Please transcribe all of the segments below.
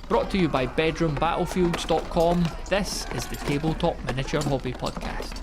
Brought to you by bedroombattlefields.com, this is the Tabletop Miniature Hobby Podcast.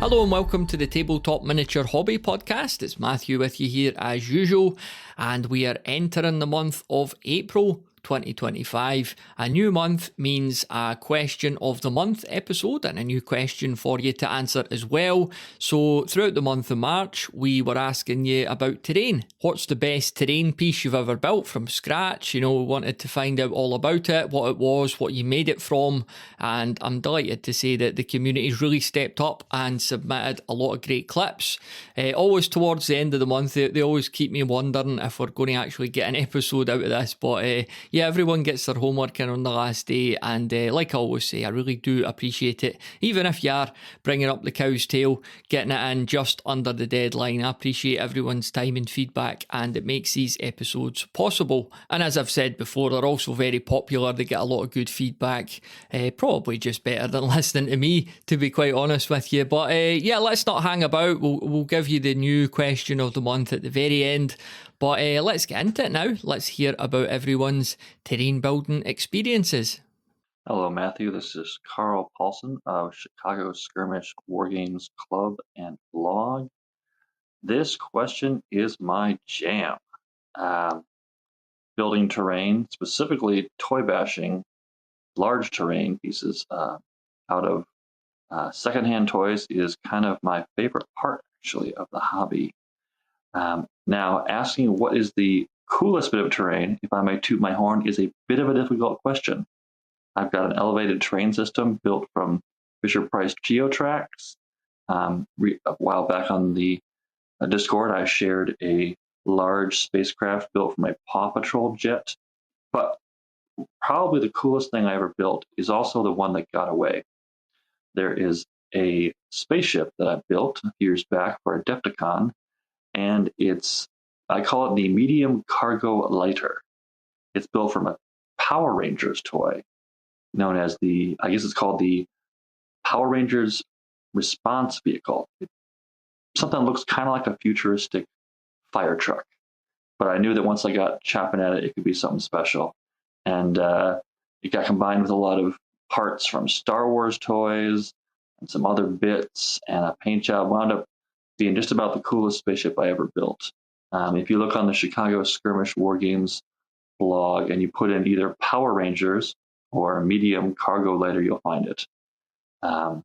Hello and welcome to the Tabletop Miniature Hobby Podcast. It's Matthew with you here as usual, and we are entering the month of April 2025. A new month means a question of the month episode and a new question for you to answer as well. So throughout the month of March, we were asking you about terrain. What's the best terrain piece you've ever built from scratch? You know, we wanted to find out all about it, what it was, what you made it from, and I'm delighted to say that the community's really stepped up and submitted a lot of great clips. Always towards the end of the month, they always keep me wondering if we're going to actually get an episode out of this, but yeah, everyone gets their homework in on the last day, and like I always say, I really do appreciate it. Even if you are bringing up the cow's tail, getting it in just under the deadline, I appreciate everyone's time and feedback, and it makes these episodes possible. And as I've said before, they're also very popular. They get a lot of good feedback, probably just better than listening to me, to be quite honest with you. But yeah, let's not hang about. We'll give you the new question of the month at the very end. But let's get into it now. Let's hear about everyone's terrain building experiences. Hello, Matthew. This is Carl Paulson of Chicago Skirmish Wargames Club and blog. This question is my jam. Building terrain, specifically toy bashing large terrain pieces out of secondhand toys is kind of my favorite part, actually, of the hobby. Now, asking what is the coolest bit of terrain, if I may toot my horn, is a bit of a difficult question. I've got an elevated terrain system built from Fisher-Price Geotracks. A while back on the Discord, I shared a large spacecraft built from a Paw Patrol jet. But probably the coolest thing I ever built is also the one that got away. There is a spaceship that I built a few years back for Adepticon, and I call it the Medium Cargo Lighter. It's built from a Power Rangers toy, known as I guess it's called the Power Rangers Response Vehicle. Something that looks kind of like a futuristic fire truck. But I knew that once I got chopping at it, it could be something special. And it got combined with a lot of parts from Star Wars toys and some other bits, and a paint job. Wound up being just about the coolest spaceship I ever built. If you look on the Chicago Skirmish Wargames blog and you put in either Power Rangers or Medium Cargo Lighter, you'll find it. I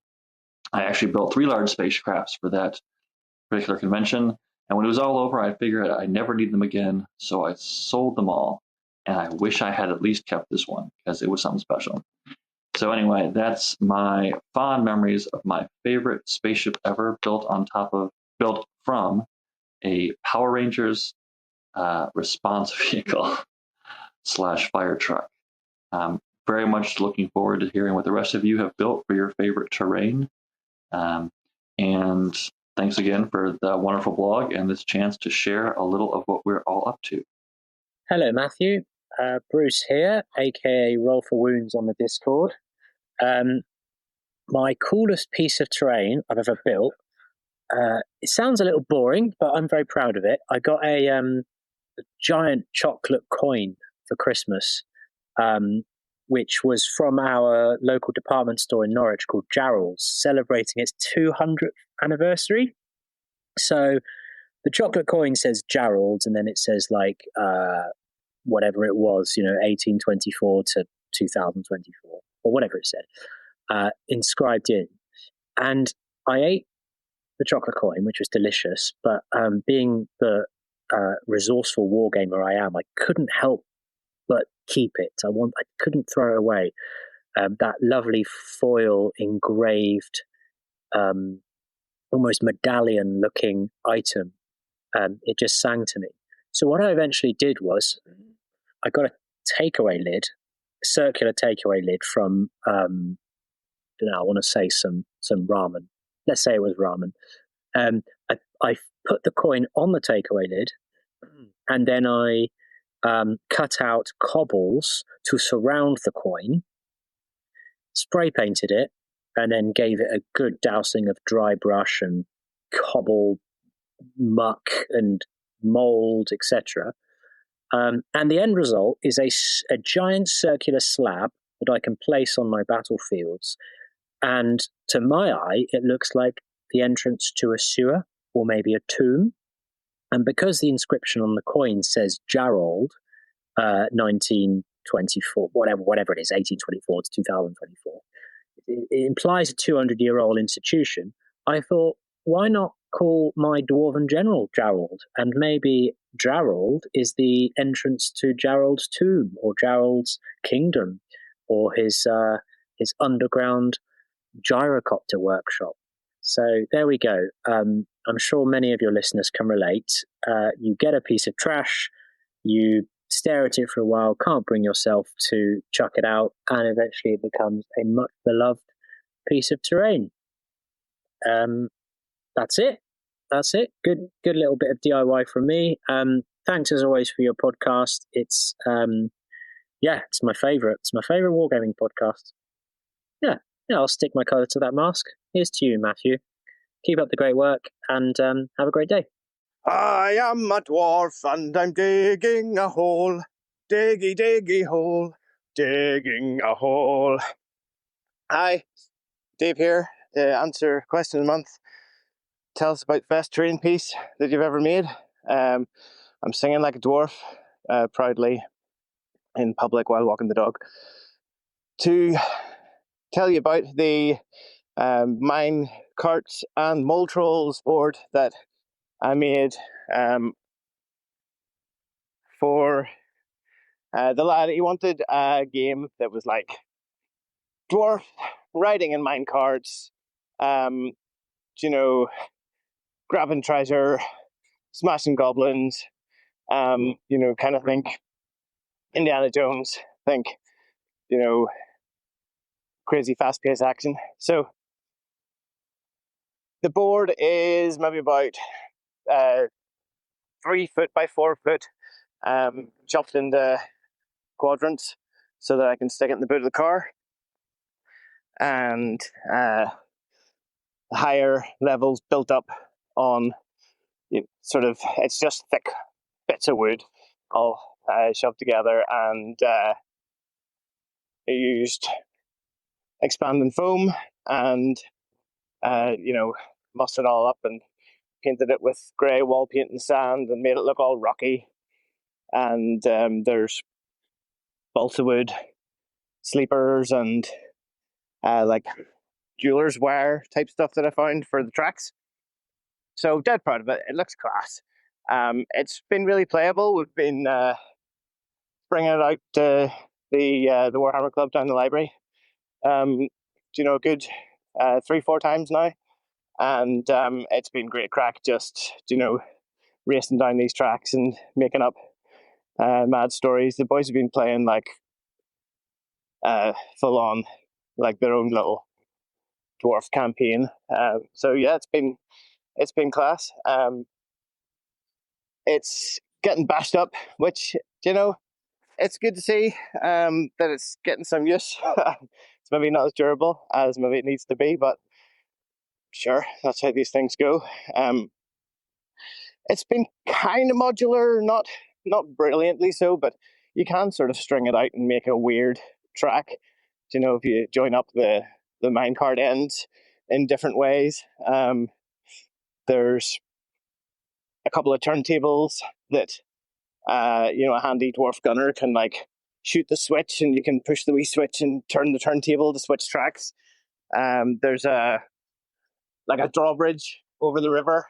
actually built 3 large spacecrafts for that particular convention, and when it was all over, I figured I never need them again, so I sold them all, and I wish I had at least kept this one, because it was something special. So anyway, that's my fond memories of my favorite spaceship ever, built from a Power Rangers response vehicle / fire truck. Very much looking forward to hearing what the rest of you have built for your favorite terrain. And thanks again for the wonderful blog and this chance to share a little of what we're all up to. Hello, Matthew. Bruce here, aka Roll for Wounds on the Discord. My coolest piece of terrain I've ever built. It sounds a little boring, but I'm very proud of it. I got a giant chocolate coin for Christmas, which was from our local department store in Norwich called Jarrell's, celebrating its 200th anniversary. So the chocolate coin says Jarrell's, and then it says like whatever it was, 1824 to 2024, or whatever it said, inscribed in. And I ate the chocolate coin, which was delicious, but being the resourceful wargamer I am, I couldn't help but keep it. I couldn't throw it away. That lovely foil engraved, almost medallion-looking item, it just sang to me. So what I eventually did was, I got a takeaway lid, circular takeaway lid from, I want to say some ramen. Let's say it was ramen. I put the coin on the takeaway lid, and then I cut out cobbles to surround the coin, spray painted it, and then gave it a good dousing of dry brush and cobble, muck, and mold, etc. And the end result is a giant circular slab that I can place on my battlefields. And to my eye, it looks like the entrance to a sewer or maybe a tomb. And because the inscription on the coin says Gerald, 1924, whatever it is, 1824 to 2024, it implies a 200-year-old institution. I thought, why not call my dwarven general Gerald? And maybe Gerald is the entrance to Gerald's tomb or Gerald's kingdom or his underground gyrocopter workshop. So there we go. I'm sure many of your listeners can relate. You get a piece of trash, you stare at it for a while, can't bring yourself to chuck it out, and eventually it becomes a much beloved piece of terrain. That's it. Good little bit of DIY from me. Thanks as always for your podcast. It's it's my favorite. It's my favorite wargaming podcast. Yeah, I'll stick my colour to that mask. Here's to you, Matthew. Keep up the great work and have a great day. I am a dwarf and I'm digging a hole. Diggy, diggy hole. Digging a hole. Hi, Dave here to answer question of the month. Tell us about the best terrain piece that you've ever made. I'm singing like a dwarf, proudly in public while walking the dog. To tell you about the mine carts and mole trolls board that I made for the lad. He wanted a game that was like dwarf riding in mine carts, grabbing treasure, smashing goblins, kind of think Indiana Jones, think, crazy fast-paced action. So the board is maybe about 3 foot by 4 foot, chopped into quadrants so that I can stick it in the boot of the car. And higher levels built up on it's just thick bits of wood all shoved together, and I used expanding foam and mussed it all up and painted it with grey wall paint and sand and made it look all rocky. And there's balsa wood sleepers and like jeweler's wire type stuff that I found for the tracks. So dead proud of it. It looks class. It's been really playable. We've been bringing it out to the Warhammer Club down the library. A good 3-4 times now, and it's been great crack. Just racing down these tracks and making up mad stories. The boys have been playing like full on, like their own little dwarf campaign. So yeah, it's been class. It's getting bashed up, which it's good to see that it's getting some use. It's maybe not as durable as maybe it needs to be, but sure, that's how these things go. It's been kind of modular, not brilliantly so, but you can sort of string it out and make a weird track. If you join up the minecart ends in different ways. There's a couple of turntables that a handy dwarf gunner can like shoot the switch, and you can push the wee switch and turn the turntable to switch tracks. There's a drawbridge over the river.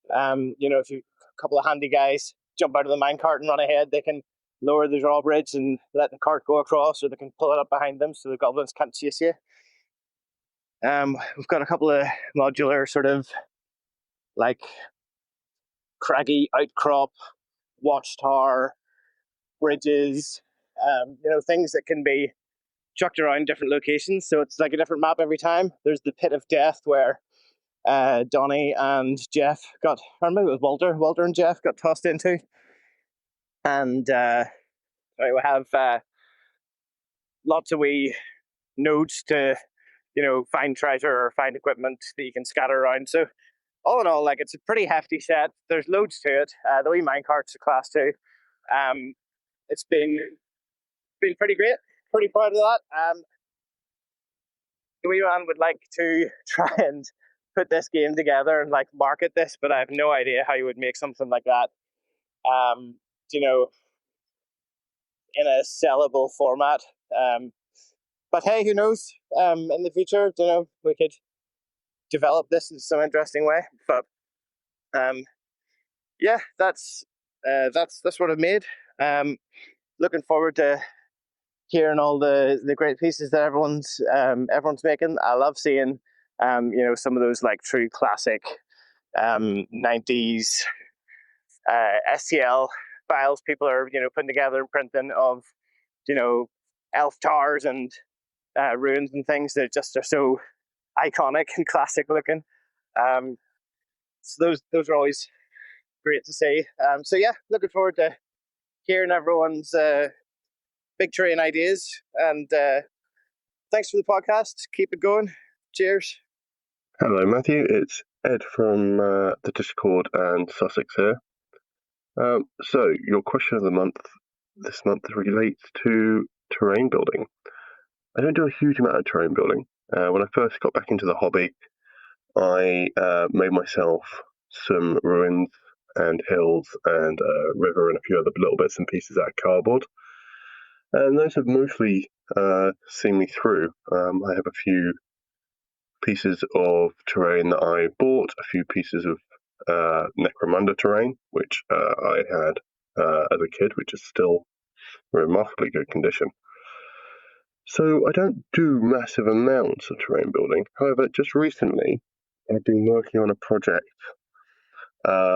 If a couple of handy guys jump out of the minecart and run ahead, they can lower the drawbridge and let the cart go across, or they can pull it up behind them so the goblins can't chase you. We've got a couple of modular sort of like craggy outcrop watchtower bridges, things that can be chucked around different locations. So it's like a different map every time. There's the Pit of Death where Donnie and Jeff or maybe it was Walter and Jeff got tossed into. And we have lots of wee nodes to, find treasure or find equipment that you can scatter around. So all in all, like, it's a pretty hefty set. There's loads to it. The wee minecart's a class 2. It's been pretty great. Pretty proud of that. The wee man would like to try and put this game together and like market this, but I have no idea how you would make something like that. You know, in a sellable format. But hey, who knows? In the future, you know, we could develop this in some interesting way. But yeah, that's what I've made. Looking forward to hearing all the great pieces that everyone's making. I love seeing you know, some of those like true classic 90s STL files people are, you know, putting together and printing of, you know, elf towers and ruins and things that just are so iconic and classic looking. So those are always great to see. So yeah, looking forward to hearing everyone's big terrain ideas, and thanks for the podcast. Keep it going. Cheers. Hello, Matthew. It's Ed from the Discord and Sussex here. So, your question of the month this month relates to terrain building. I don't do a huge amount of terrain building. When I first got back into the hobby, I made myself some ruins and hills and a river and a few other little bits and pieces out of cardboard. And those have mostly seen me through. I have a few pieces of terrain that I bought, a few pieces of Necromunda terrain, which I had as a kid, which is still remarkably good condition. So I don't do massive amounts of terrain building. However, just recently, I've been working on a project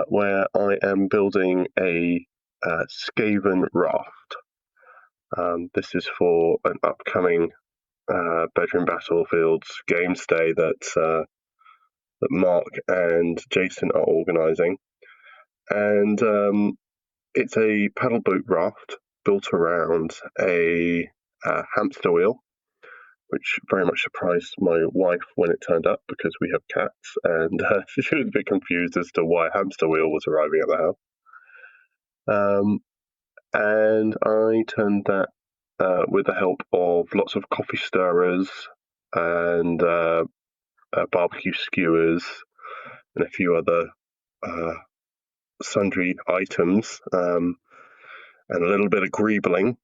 where I am building a Skaven raft. This is for an upcoming Bedroom Battlefields game stay that Mark and Jason are organising. And it's a paddle boat raft built around a hamster wheel, which very much surprised my wife when it turned up because we have cats, and she was a bit confused as to why a hamster wheel was arriving at the house. And I turned that with the help of lots of coffee stirrers and barbecue skewers and a few other sundry items and a little bit of greebling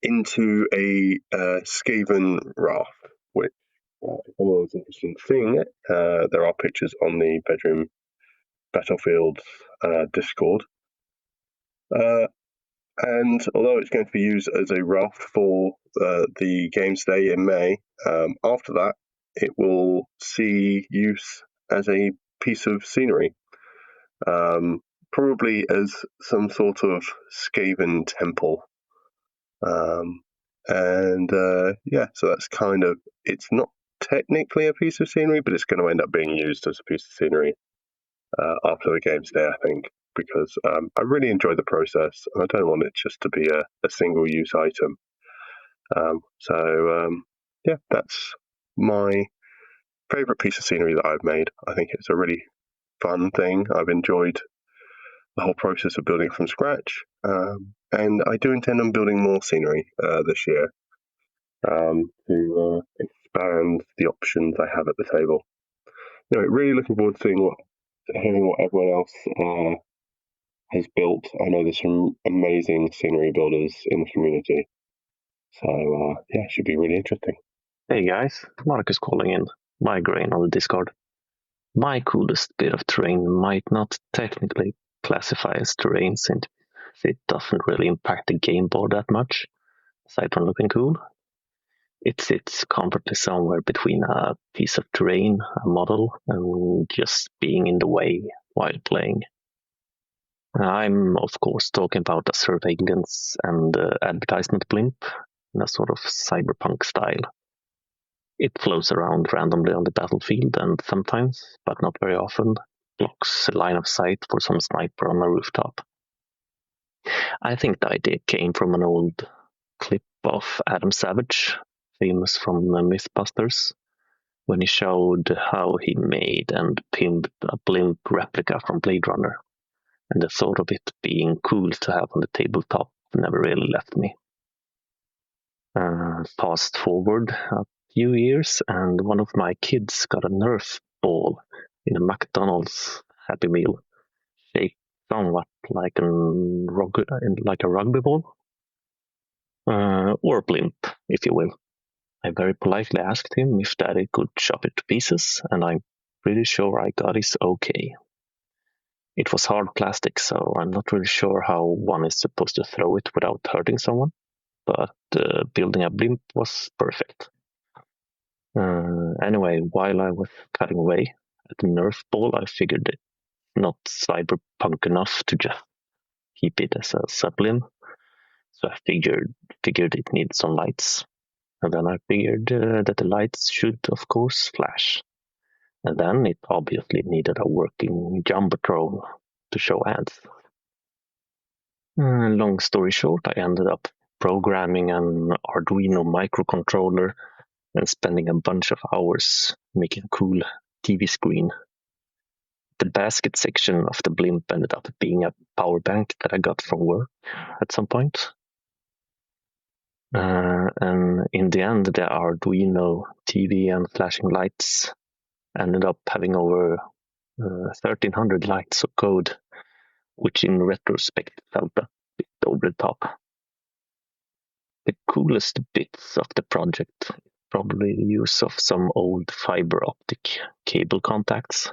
into a Skaven raft, which, if anyone's interested in seeing it, there are pictures on the Bedroom Battlefields Discord. And although it's going to be used as a raft for the games day in May, after that it will see use as a piece of scenery, probably as some sort of Skaven temple. Yeah, so that's kind of, it's not technically a piece of scenery, but it's going to end up being used as a piece of scenery after the games day, I think, because I really enjoy the process, and I don't want it just to be a single-use item. Yeah, that's my favourite piece of scenery that I've made. I think it's a really fun thing. I've enjoyed the whole process of building from scratch, and I do intend on building more scenery this year to expand the options I have at the table. Anyway, really looking forward to hearing what everyone else has built. I know there's some amazing scenery builders in the community, so yeah, it should be really interesting. Hey guys, Marcus calling in. Migraine on the Discord. My coolest bit of terrain might not technically classify as terrain since it doesn't really impact the game board that much, aside from looking cool. It sits comfortably somewhere between a piece of terrain, a model, and just being in the way while playing. I'm, of course, talking about a surveillance and advertisement blimp in a sort of cyberpunk style. It flows around randomly on the battlefield and sometimes, but not very often, blocks a line of sight for some sniper on a rooftop. I think the idea came from an old clip of Adam Savage, famous from Mythbusters, when he showed how he made and pimped a blimp replica from Blade Runner, and the thought of it being cool to have on the tabletop never really left me. Fast forward a few years, and one of my kids got a Nerf ball in a McDonald's Happy Meal, shaped somewhat like a rugby ball, or a blimp, if you will. I very politely asked him if Daddy could chop it to pieces, and I'm pretty sure I got his okay. It was hard plastic, so I'm not really sure how one is supposed to throw it without hurting someone, but building a blimp was perfect. Anyway, while I was cutting away at the Nerf ball, I figured it not cyberpunk enough to just keep it as a sub-blimp, so I figured it needed some lights. And then I figured that the lights should, of course, flash. And then it obviously needed a working jumbotron to show hands. Long story short, I ended up programming an Arduino microcontroller and spending a bunch of hours making a cool TV screen. The basket section of the blimp ended up being a power bank that I got from work at some point. And in the end, the Arduino TV and flashing lights ended up having over 1,300 lines of code, which in retrospect felt a bit over the top. The coolest bits of the project is probably the use of some old fiber optic cable contacts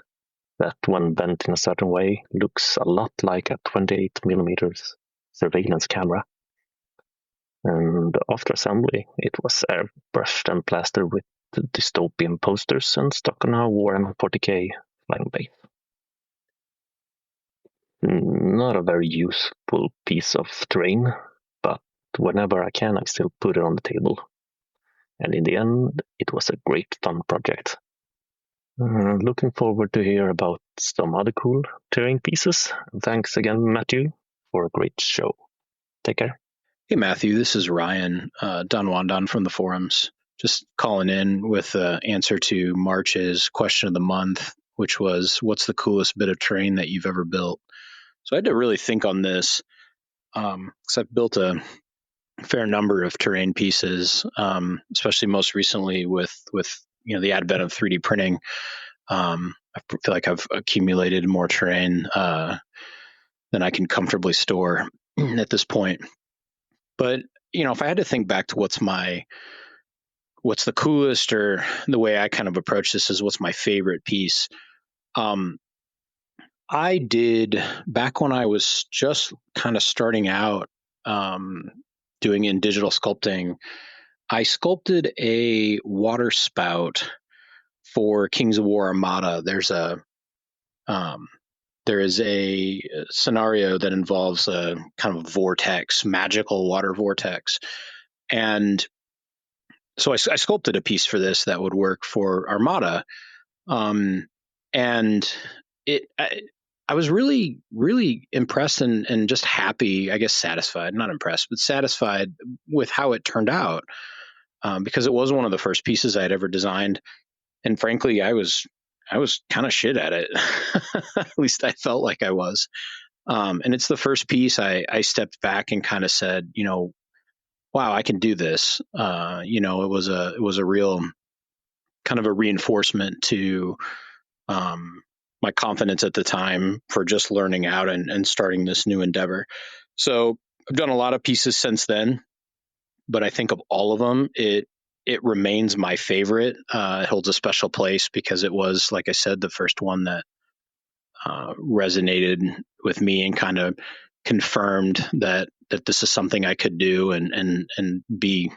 that, when bent in a certain way, looks a lot like a 28mm surveillance camera. And after assembly, it was airbrushed and plastered with dystopian posters and stuck on a Warhammer 40k flying base. Not a very useful piece of terrain, but whenever I can, I still put it on the table. And in the end, it was a great fun project. Looking forward to hear about some other cool terrain pieces. Thanks again, Matthew, for a great show. Take care. Hey, Matthew, this is Ryan Don Wandon from the forums. Just calling in with the answer to March's question of the month, which was, what's the coolest bit of terrain that you've ever built? So I had to really think on this, because I've built a fair number of terrain pieces, especially most recently with the advent of 3D printing. I feel like I've accumulated more terrain than I can comfortably store at this point. But if I had to think back to what's the coolest, or the way I kind of approach this is what's my favorite piece. I did, back when I was just kind of starting out doing in digital sculpting, I sculpted a water spout for Kings of War Armada. There is a scenario that involves a kind of vortex, magical water vortex. And so I sculpted a piece for this that would work for Armada. And I was really, really impressed and just happy, I guess satisfied, not impressed, but satisfied with how it turned out, because it was one of the first pieces I had ever designed. And frankly, I was kind of shit at it. At least I felt like I was. And it's the first piece I stepped back and kind of said, wow, I can do this. It was a real kind of a reinforcement to my confidence at the time for just learning out and starting this new endeavor. So I've done a lot of pieces since then, but I think of all of them, it remains my favorite. It holds a special place because it was, like I said, the first one that resonated with me and kind of confirmed that this is something I could do and be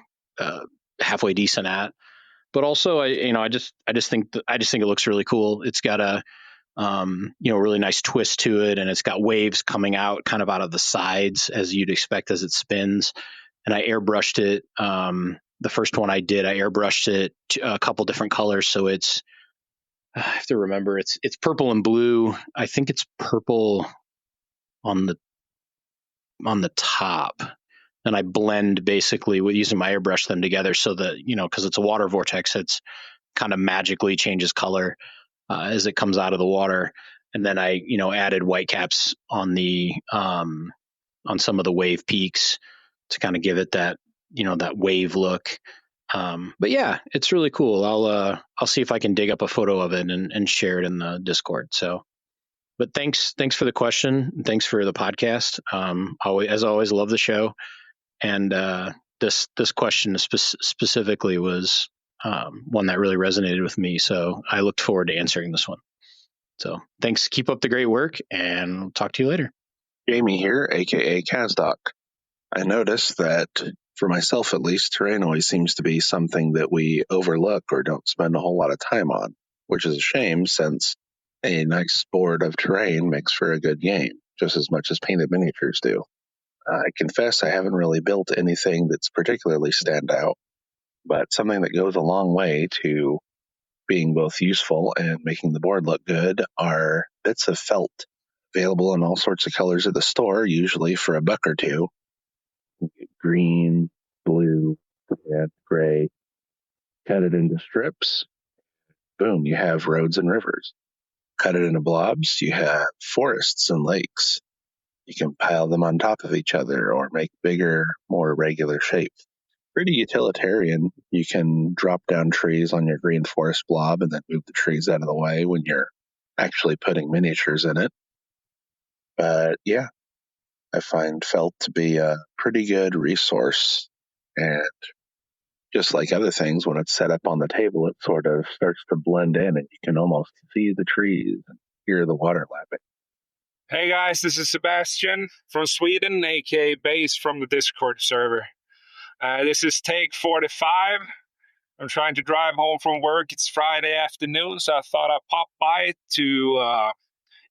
halfway decent at. But also, I just think it looks really cool. It's got a really nice twist to it, and it's got waves coming out kind of out of the sides as you'd expect as it spins. And I airbrushed it. The first one I did, I airbrushed it to a couple different colors. So it's, I have to remember, it's purple and blue. I think it's purple on the top. And I blend basically with using my airbrush them together so that, because it's a water vortex, it's kind of magically changes color as it comes out of the water. And then I, added white caps on on some of the wave peaks to kind of give it that, that wave look. But yeah, it's really cool. I'll see if I can dig up a photo of it and share it in the Discord. So, but thanks for the question. Thanks for the podcast. As always, love the show. And this question specifically was one that really resonated with me. So I looked forward to answering this one. So thanks. Keep up the great work, and we'll talk to you later. Jamie here, aka Kazdoc. I noticed that, for myself at least, terrain always seems to be something that we overlook or don't spend a whole lot of time on, which is a shame since a nice board of terrain makes for a good game, just as much as painted miniatures do. I confess I haven't really built anything that's particularly stand out, but something that goes a long way to being both useful and making the board look good are bits of felt, available in all sorts of colors at the store, usually for $1 or $2. Green, blue, red, gray. Cut it into strips. Boom, you have roads and rivers. Cut it into blobs, you have forests and lakes. You can pile them on top of each other or make bigger, more regular shapes. Pretty utilitarian. You can drop down trees on your green forest blob and then move the trees out of the way when you're actually putting miniatures in it. But yeah, I find felt to be a pretty good resource. And just like other things, when it's set up on the table, it sort of starts to blend in and you can almost see the trees and hear the water lapping. Hey guys, this is Sebastian from Sweden, aka Base from the Discord server. This is take 45. I'm trying to drive home from work. It's Friday afternoon, so I thought I'd pop by to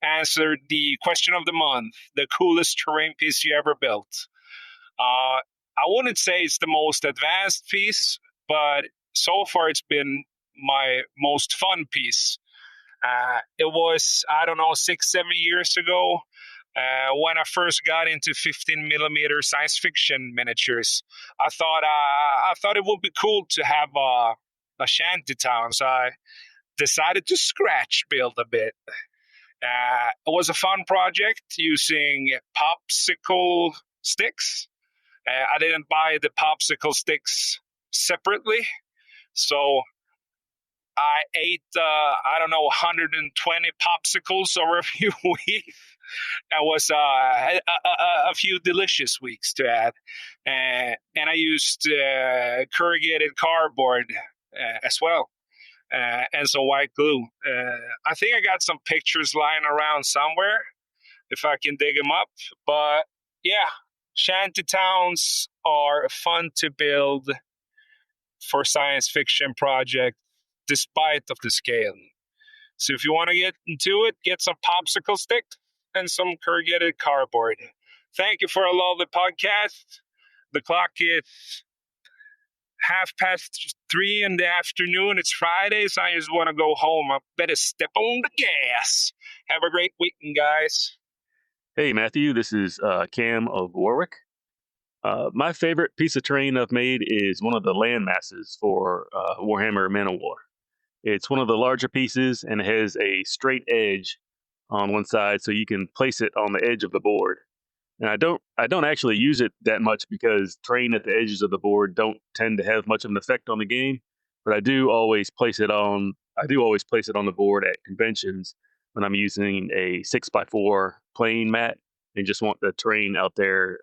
answer the question of the month, the coolest terrain piece you ever built. I wouldn't say it's the most advanced piece, but so far it's been my most fun piece. It was, 6-7 years ago when I first got into 15 millimeter science fiction miniatures. I thought it would be cool to have a shanty town, so I decided to scratch build a bit. It was a fun project using popsicle sticks. I didn't buy the popsicle sticks separately, so I ate, 120 popsicles over a few weeks. That was a few delicious weeks to add. And I used corrugated cardboard as well, and some white glue. I think I got some pictures lying around somewhere, if I can dig them up. But yeah, shanty towns are fun to build for science fiction projects, despite of the scale. So if you want to get into it, get some popsicle sticks and some corrugated cardboard. Thank you for a lovely podcast. The clock is 3:30 in the afternoon. It's Friday, so I just want to go home. I better step on the gas. Have a great weekend, guys. Hey, Matthew, this is Cam of Warwick. My favorite piece of terrain I've made is one of the land masses for Warhammer Man of War. It's one of the larger pieces and it has a straight edge on one side, so you can place it on the edge of the board. And I don't actually use it that much because terrain at the edges of the board don't tend to have much of an effect on the game. But I do always place it on the board at conventions when I'm using a 6x4 playing mat and just want the terrain out there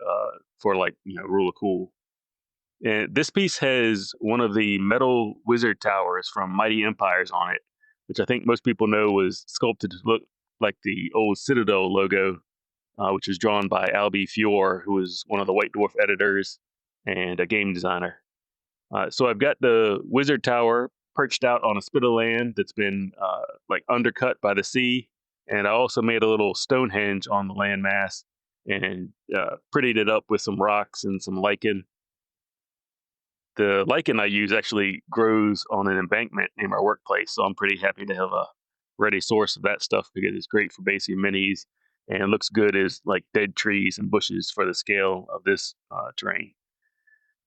for rule of cool. And this piece has one of the metal wizard towers from Mighty Empires on it, which I think most people know was sculpted to look like the old Citadel logo, which was drawn by Albie Fior, who was one of the White Dwarf editors and a game designer. So I've got the wizard tower perched out on a spit of land that's been undercut by the sea, and I also made a little Stonehenge on the landmass and prettied it up with some rocks and some lichen. The lichen I use actually grows on an embankment in my workplace, so I'm pretty happy to have a ready source of that stuff because it's great for basic minis and looks good as like dead trees and bushes for the scale of this terrain.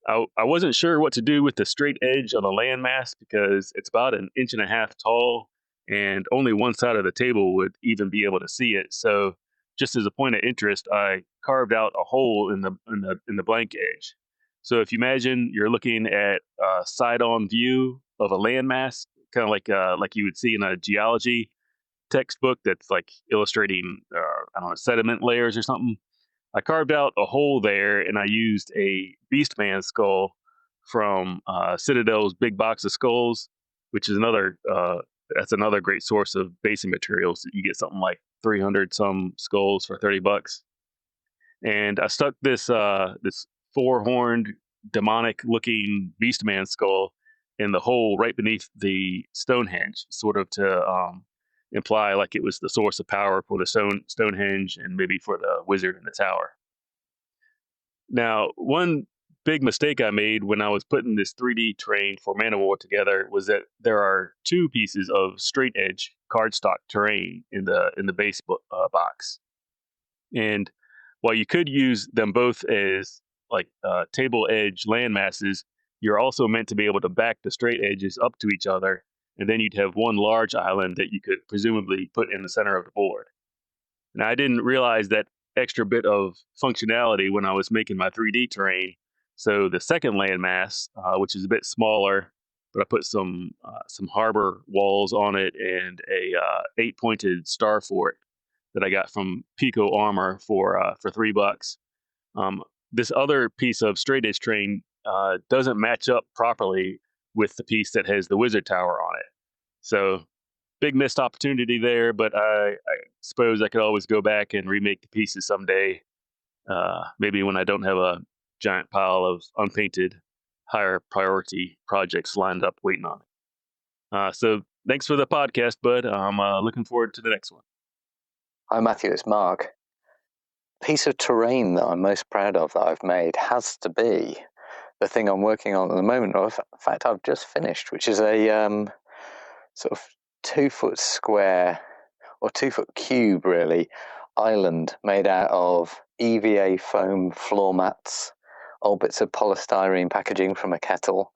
I wasn't sure what to do with the straight edge of the landmass because it's about 1.5 inches tall, and only one side of the table would even be able to see it. So, just as a point of interest, I carved out a hole in the blank edge. So, if you imagine you're looking at a side-on view of a landmass, kind of like you would see in a geology textbook that's like illustrating I don't know, sediment layers or something. I carved out a hole there, and I used a Beastman skull from Citadel's Big Box of Skulls, which is that's another great source of basing materials. You get something like 300 some skulls for $30, and I stuck this 4-horned demonic looking Beastman skull in the hole right beneath the Stonehenge, sort of to imply like it was the source of power for the Stonehenge and maybe for the wizard in the tower. Now, one big mistake I made when I was putting this 3D terrain for Manowar together was that there are 2 pieces of straight edge cardstock terrain in the base box, and while you could use them both as like table edge land masses, you're also meant to be able to back the straight edges up to each other, and then you'd have one large island that you could presumably put in the center of the board. And I didn't realize that extra bit of functionality when I was making my 3D terrain. So the second landmass, which is a bit smaller, but I put some harbor walls on it and a 8-pointed star fort that I got from Pico Armor for $3. This other piece of straight edge terrain doesn't match up properly with the piece that has the wizard tower on it. So big missed opportunity there, but I suppose I could always go back and remake the pieces someday. Maybe when I don't have a giant pile of unpainted, higher priority projects lined up waiting on it. So thanks for the podcast, bud. I'm looking forward to the next one. Hi, Matthew. It's Mark. Piece of terrain that I'm most proud of that I've made has to be the thing I'm working on at the moment. In fact, I've just finished, which is a sort of 2-foot square or 2-foot cube, really, island made out of EVA foam floor mats, old bits of polystyrene packaging from a kettle,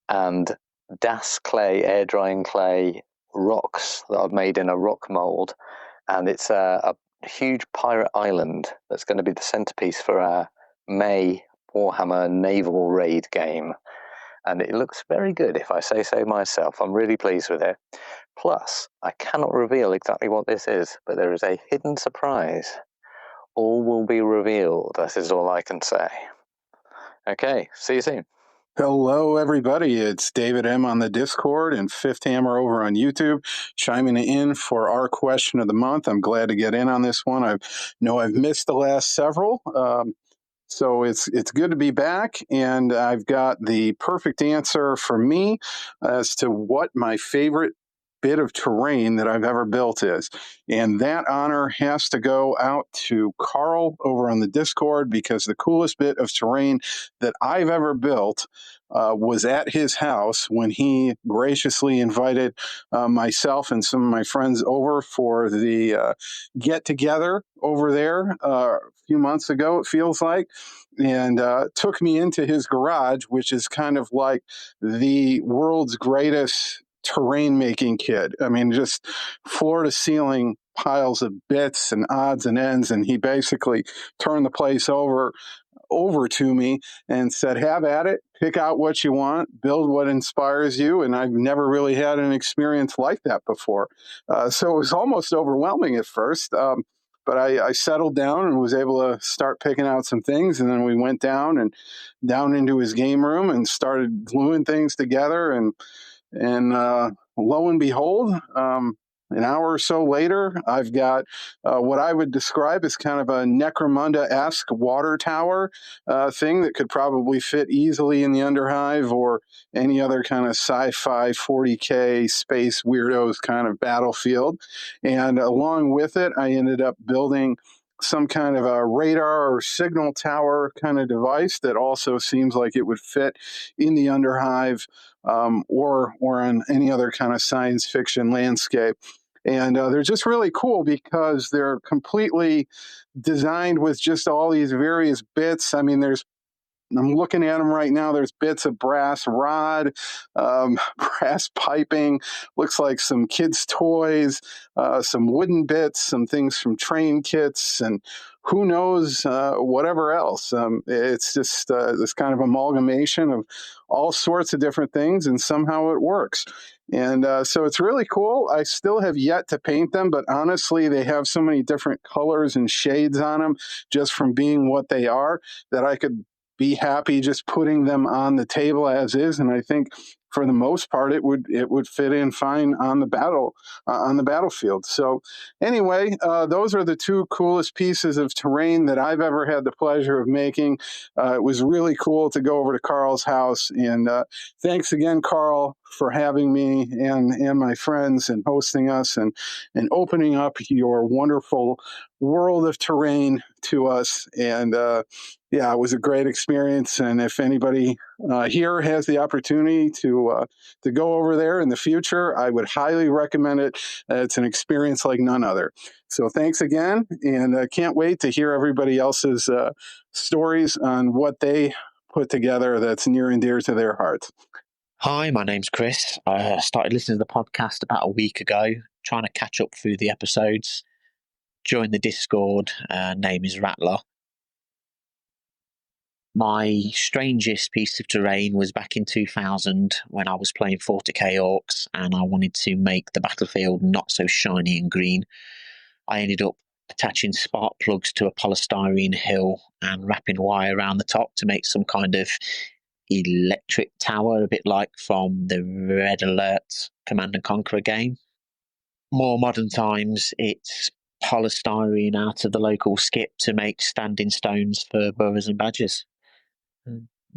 and DAS clay, air drying clay rocks that I've made in a rock mold. And it's a huge pirate island that's going to be the centerpiece for our May Warhammer Naval Raid game. And it looks very good, if I say so myself. I'm really pleased with it. Plus, I cannot reveal exactly what this is, but there is a hidden surprise. All will be revealed. That is all I can say. Okay, see you soon. Hello, everybody. It's David M. on the Discord and Fifth Hammer over on YouTube, chiming in for our question of the month. I'm glad to get in on this one. I know I've missed the last several, so it's good to be back, and I've got the perfect answer for me as to what my favorite bit of terrain that I've ever built is. And that honor has to go out to Carl over on the Discord, because the coolest bit of terrain that I've ever built was at his house when he graciously invited myself and some of my friends over for the get-together over there a few months ago, it feels like, and took me into his garage, which is kind of like the world's greatest terrain making kit. I mean, just floor to ceiling piles of bits and odds and ends, and he basically turned the place over to me and said, have at it, pick out what you want, build what inspires you. And I've never really had an experience like that before. So it was almost overwhelming at first. But I settled down and was able to start picking out some things. And then we went down into his game room and started gluing things together. And lo and behold, an hour or so later, I've got what I would describe as kind of a Necromunda-esque water tower thing that could probably fit easily in the Underhive or any other kind of sci-fi 40K space weirdos kind of battlefield. And along with it, I ended up building some kind of a radar or signal tower kind of device that also seems like it would fit in the Underhive or on any other kind of science fiction landscape. And they're just really cool because they're completely designed with just all these various bits. I mean, there's I'm looking at them right now. There's bits of brass rod, brass piping, looks like some kids' toys, some wooden bits, some things from train kits, and who knows whatever else. It's just this kind of amalgamation of all sorts of different things, and somehow it works. And so it's really cool. I still have yet to paint them, but honestly, they have so many different colors and shades on them just from being what they are that I could be happy just putting them on the table as is. And I think for the most part, it would fit in fine on the battlefield. So anyway, those are the two coolest pieces of terrain that I've ever had the pleasure of making. It was really cool to go over to Carl's house, and thanks again, Carl, for having me and my friends and hosting us and opening up your wonderful world of terrain to us. And yeah, it was a great experience. And if anybody here has the opportunity to go over there in the future, I would highly recommend it. It's an experience like none other. So thanks again, and I can't wait to hear everybody else's stories on what they put together that's near and dear to their hearts. Hi, my name's Chris. I started listening to the podcast about a week ago, trying to catch up through the episodes. Joined the Discord, name is Rattler. My strangest piece of terrain was back in 2000 when I was playing 40k Orcs and I wanted to make the battlefield not so shiny and green. I ended up attaching spark plugs to a polystyrene hill and wrapping wire around the top to make some kind of electric tower, a bit like from the Red Alert Command and Conquer game. More modern times, it's polystyrene out of the local skip to make standing stones for boroughs and badgers.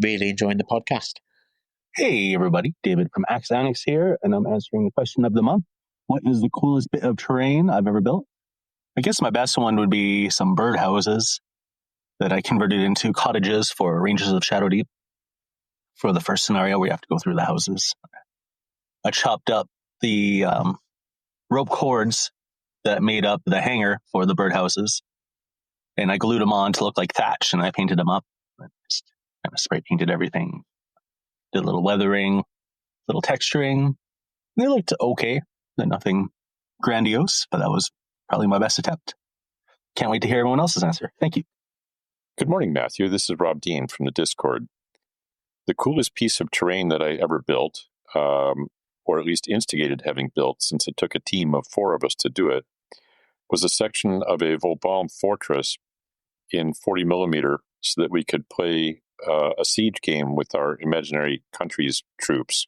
Really enjoying the podcast. Hey everybody, David from Axe Annex here, and I'm answering the question of the month. What is the coolest bit of terrain I've ever built? I guess my best one would be some birdhouses that I converted into cottages for Rangers of Shadowdeep. For the first scenario where you have to go through the houses, I chopped up the rope cords that made up the hangar for the birdhouses, and I glued them on to look like thatch, and I painted them up. I just kind of spray painted everything. Did a little weathering, little texturing. They looked okay. Nothing grandiose, but that was probably my best attempt. Can't wait to hear everyone else's answer. Thank you. Good morning, Matthew. This is Rob Dean from the Discord. The coolest piece of terrain that I ever built, or at least instigated having built, since it took a team of 4 of us to do it, was a section of a Vauban fortress in 40 millimeter so that we could play a siege game with our imaginary country's troops.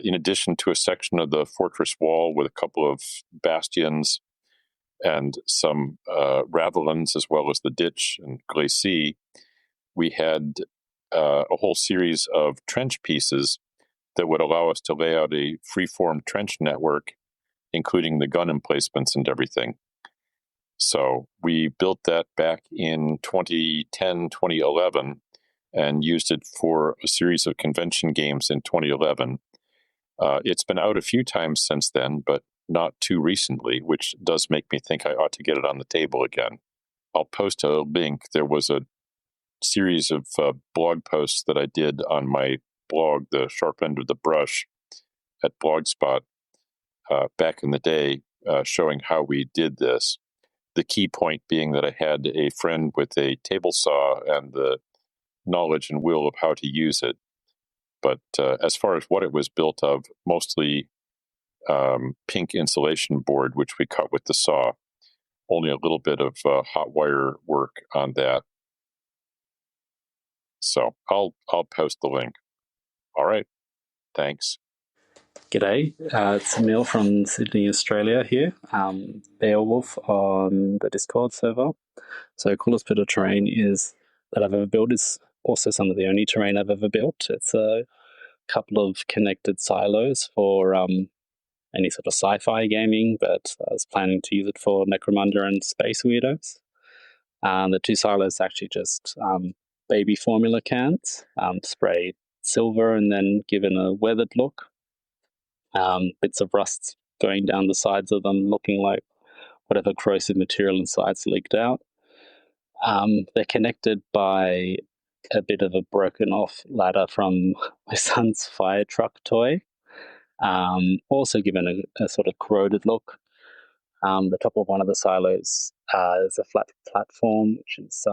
In addition to a section of the fortress wall with a couple of bastions and some ravelins, as well as the ditch and glacis, we had a whole series of trench pieces that would allow us to lay out a free-form trench network, including the gun emplacements and everything. So we built that back in 2010, 2011, and used it for a series of convention games in 2011. It's been out a few times since then, but not too recently, which does make me think I ought to get it on the table again. I'll post a link. There was a series of blog posts that I did on my blog, The Sharp End of the Brush, at Blogspot back in the day, showing how we did this. The key point being that I had a friend with a table saw and the knowledge and will of how to use it. But as far as what it was built of, mostly pink insulation board, which we cut with the saw. Only a little bit of hot wire work on that. So I'll post the link. All right. Thanks. G'day. It's Emil from Sydney, Australia here. Beowulf on the Discord server. So coolest bit of terrain that I've ever built is also some of the only terrain I've ever built. It's a couple of connected silos for any sort of sci-fi gaming, but I was planning to use it for Necromunda and Space Weirdos. The 2 silos actually just baby formula cans, sprayed silver and then given a weathered look. Bits of rust going down the sides of them, looking like whatever corrosive material inside's leaked out. They're connected by a bit of a broken off ladder from my son's fire truck toy. Also given a sort of corroded look. The top of one of the silos is a flat platform, which is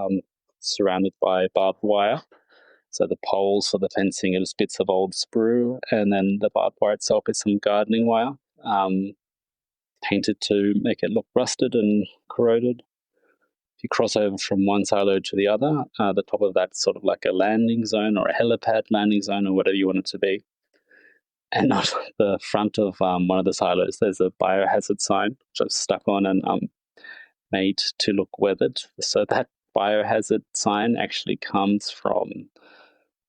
surrounded by barbed wire. So the poles for the fencing are just bits of old sprue, and then the barbed wire itself is some gardening wire, painted to make it look rusted and corroded. If you cross over from one silo to the other, the top of that's sort of like a landing zone or a helipad landing zone or whatever you want it to be. And on the front of one of the silos, there's a biohazard sign, which I've stuck on and made to look weathered. So that biohazard sign actually comes from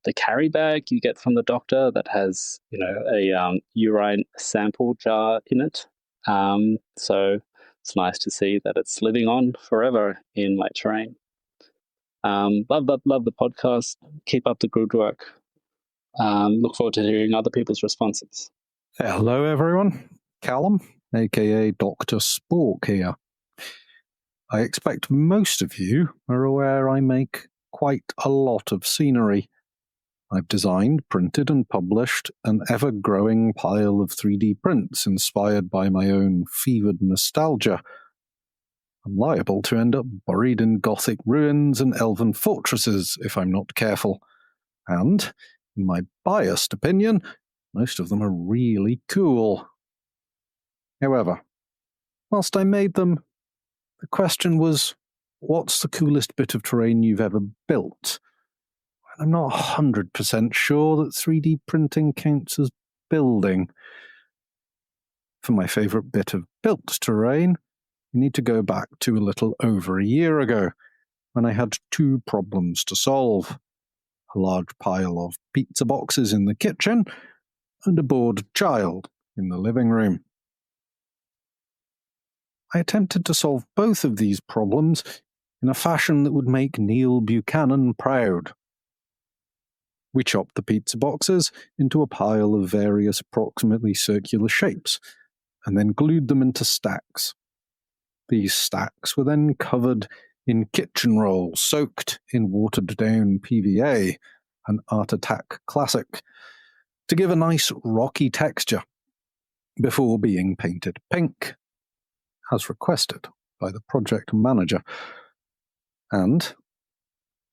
the carry bag you get from the doctor that has, a urine sample jar in it. So it's nice to see that it's living on forever in my terrain. Love the podcast. Keep up the good work. Look forward to hearing other people's responses. Hello, everyone. Callum, aka Dr. Spork here. I expect most of you are aware I make quite a lot of scenery. I've designed, printed, and published an ever-growing pile of 3D prints inspired by my own fevered nostalgia. I'm liable to end up buried in Gothic ruins and elven fortresses if I'm not careful. And, in my biased opinion, most of them are really cool. However, whilst I made them, the question was, what's the coolest bit of terrain you've ever built? I'm not 100% sure that 3D printing counts as building. For my favourite bit of built terrain, you need to go back to a little over a year ago, when I had two problems to solve. A large pile of pizza boxes in the kitchen, and a bored child in the living room. I attempted to solve both of these problems in a fashion that would make Neil Buchanan proud. We chopped the pizza boxes into a pile of various approximately circular shapes, and then glued them into stacks. These stacks were then covered in kitchen rolls soaked in watered-down PVA, an Art Attack classic, to give a nice rocky texture, before being painted pink, as requested by the project manager. And,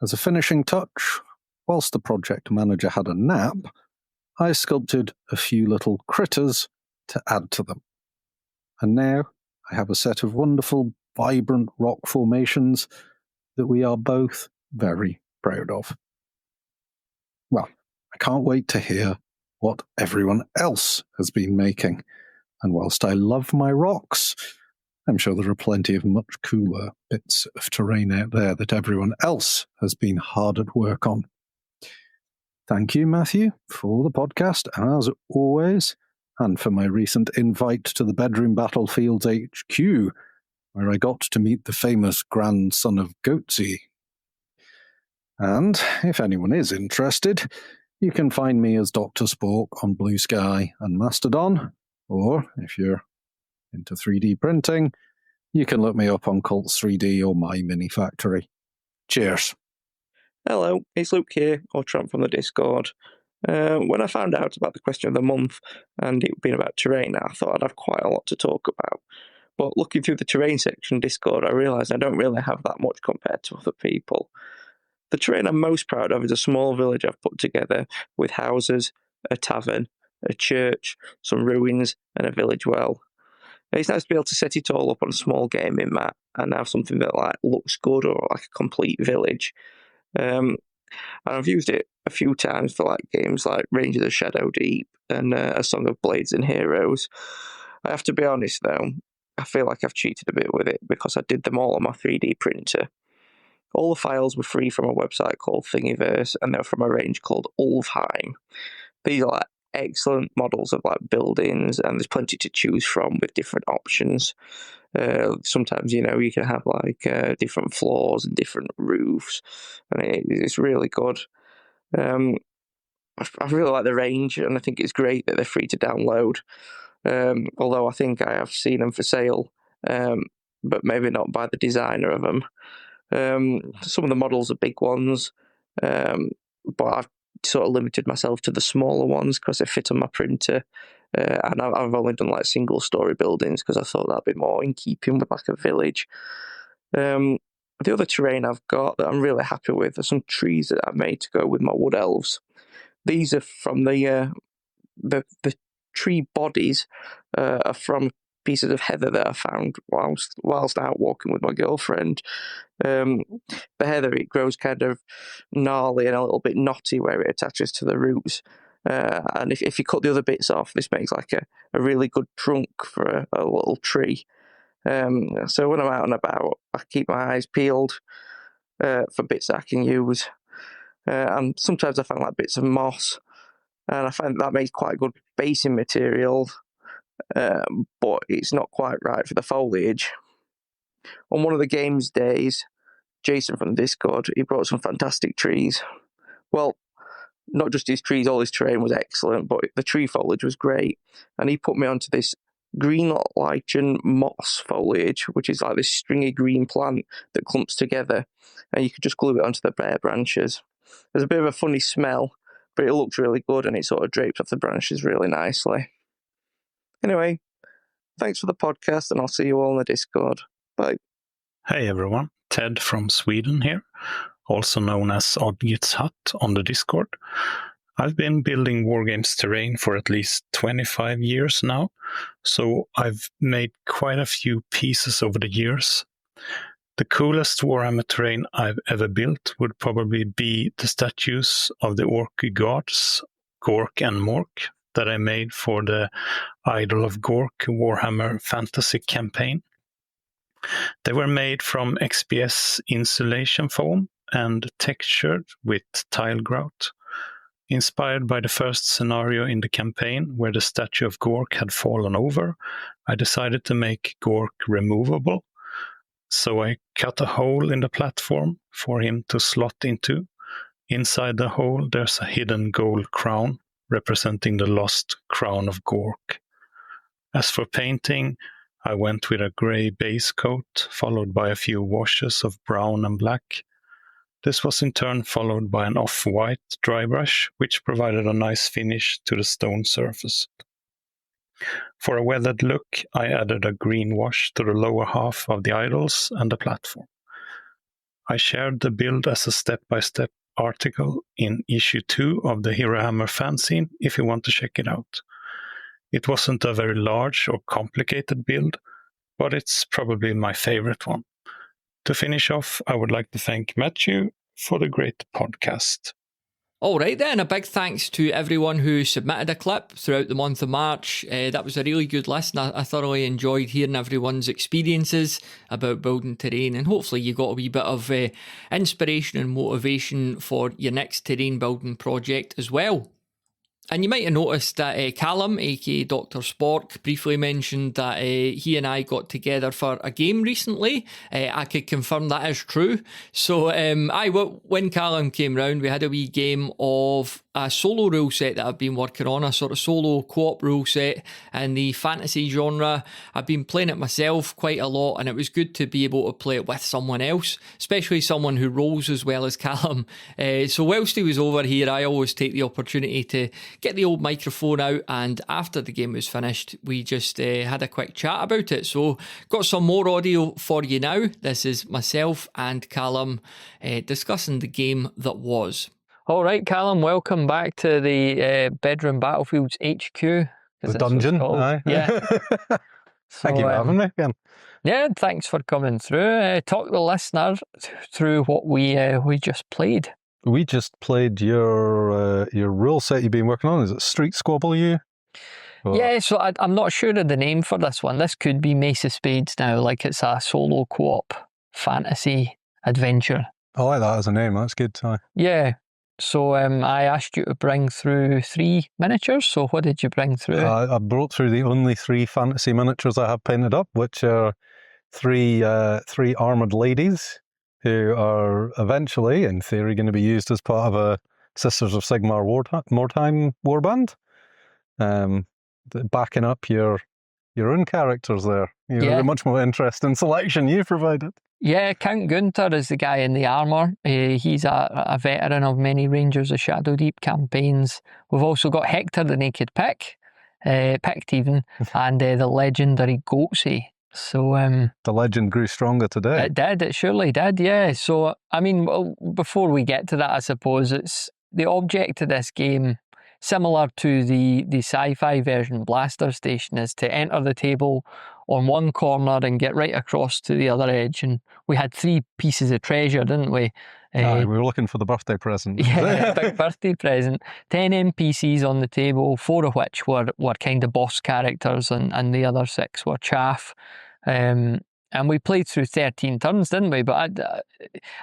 as a finishing touch, whilst the project manager had a nap, I sculpted a few little critters to add to them. And now I have a set of wonderful, vibrant rock formations that we are both very proud of. Well, I can't wait to hear what everyone else has been making. And whilst I love my rocks, I'm sure there are plenty of much cooler bits of terrain out there that everyone else has been hard at work on. Thank you, Matthew, for the podcast, as always, and for my recent invite to the Bedroom Battlefields HQ, where I got to meet the famous grandson of Goatsy. And, if anyone is interested, you can find me as Dr. Spork on Blue Sky and Mastodon, or, if you're into 3D printing, you can look me up on Cults 3D or My Mini Factory. Cheers. Hello, it's Luke here, or Trump from the Discord. When I found out about the question of the month, and it being about terrain, I thought I'd have quite a lot to talk about. But looking through the terrain section of Discord, I realised I don't really have that much compared to other people. The terrain I'm most proud of is a small village I've put together with houses, a tavern, a church, some ruins, and a village well. It's nice to be able to set it all up on a small gaming mat and have something that looks good or like a complete village. And I've used it a few times for games like Rangers of Shadow Deep and A Song of Blades and Heroes. I have to be honest though, I feel like I've cheated a bit with it because I did them all on my 3D printer. All the files were free from a website called Thingiverse, and they're from a range called Ulfheim. These are excellent models of buildings, and there's plenty to choose from with different options. Sometimes, you can have different floors and different roofs, and it's really good. I really like the range, and I think it's great that they're free to download. Although I think I have seen them for sale, but maybe not by the designer of them. Some of the models are big ones, but I've sort of limited myself to the smaller ones because they fit on my printer. And I've only done like single story buildings because I thought that'd be more in keeping with like a village. The other terrain I've got that I'm really happy with are some trees that I made to go with my wood elves. These are from the tree bodies are from pieces of heather that I found whilst out walking with my girlfriend. The heather, it grows kind of gnarly and a little bit knotty where it attaches to the roots. And if you cut the other bits off, this makes like a really good trunk for a little tree. So when I'm out and about, I keep my eyes peeled for bits that I can use. And sometimes I find like bits of moss, and I find that makes quite a good basing material, but it's not quite right for the foliage. On one of the games days, Jason from the Discord, he brought some fantastic trees. Well, not just his trees, all his terrain was excellent, but the tree foliage was great. And he put me onto this green lichen moss foliage, which is like this stringy green plant that clumps together, and you could just glue it onto the bare branches. There's a bit of a funny smell, but it looks really good, and it sort of drapes off the branches really nicely. Anyway, thanks for the podcast, and I'll see you all in the Discord. Bye. Hey everyone, Ted from Sweden here, also known as Oddgit's Hut on the Discord. I've been building Wargames terrain for at least 25 years now, so I've made quite a few pieces over the years. The coolest Warhammer terrain I've ever built would probably be the statues of the Orc gods, Gork and Mork, that I made for the Idol of Gork Warhammer Fantasy campaign. They were made from XPS insulation foam and textured with tile grout. Inspired by the first scenario in the campaign where the statue of Gork had fallen over, I decided to make Gork removable. So I cut a hole in the platform for him to slot into. Inside the hole there's a hidden gold crown representing the lost crown of Gork. As for painting, I went with a grey base coat, followed by a few washes of brown and black. This was in turn followed by an off-white dry brush, which provided a nice finish to the stone surface. For a weathered look, I added a green wash to the lower half of the idols and the platform. I shared the build as a step-by-step article in issue 2 of the Hero Hammer fanzine if you want to check it out. It wasn't a very large or complicated build, but it's probably my favorite one. To finish off, I would like to thank Matthew for the great podcast. All right then, a big thanks to everyone who submitted a clip throughout the month of March. That was a really good listen. I thoroughly enjoyed hearing everyone's experiences about building terrain, and hopefully you got a wee bit of inspiration and motivation for your next terrain building project as well. And you might have noticed that Callum, aka Dr. Spork, briefly mentioned that he and I got together for a game recently. I could confirm that is true. So when Callum came round, we had a wee game of a solo rule set that I've been working on, a sort of solo co-op rule set in the fantasy genre. I've been playing it myself quite a lot, and it was good to be able to play it with someone else, especially someone who rolls as well as Callum. So whilst he was over here, I always take the opportunity to get the old microphone out, and after the game was finished, we just had a quick chat about it. So got some more audio for you now. This is myself and Callum discussing the game that was. All right, Callum, welcome back to the Bedroom Battlefields HQ. The dungeon, aye. Yeah. Thank you for having me again. Yeah, thanks for coming through. Talk the listener through what we just played. We just played your rule set you've been working on. Is it Street Squabble You? Or... Yeah, so I'm not sure of the name for this one. This could be Mace of Spades now, like it's a solo co-op fantasy adventure. I like that as a name, that's good. Yeah. So I asked you to bring through 3 miniatures, so what did you bring through? I brought through the only 3 fantasy miniatures I have painted up, which are 3 armoured ladies who are eventually, in theory, going to be used as part of a Sisters of Sigmar wartime warband. Backing up your own characters there. You have a much more interesting selection you provided. Yeah, Count Gunther is the guy in the armour. He's a veteran of many Rangers of Shadowdeep campaigns. We've also got Hector the Naked Pick, Picked even, and the legendary Goatsy. So the legend grew stronger today. It surely did, yeah. So, I mean, well, before we get to that, I suppose it's the object of this game, similar to the sci-fi version Blaster Station, is to enter the table on one corner and get right across to the other edge. And we had 3 pieces of treasure, didn't we? We were looking for the birthday present. Yeah, big birthday present. 10 NPCs on the table, 4 of which were kind of boss characters, and the other 6 were chaff. And we played through 13 turns, didn't we? But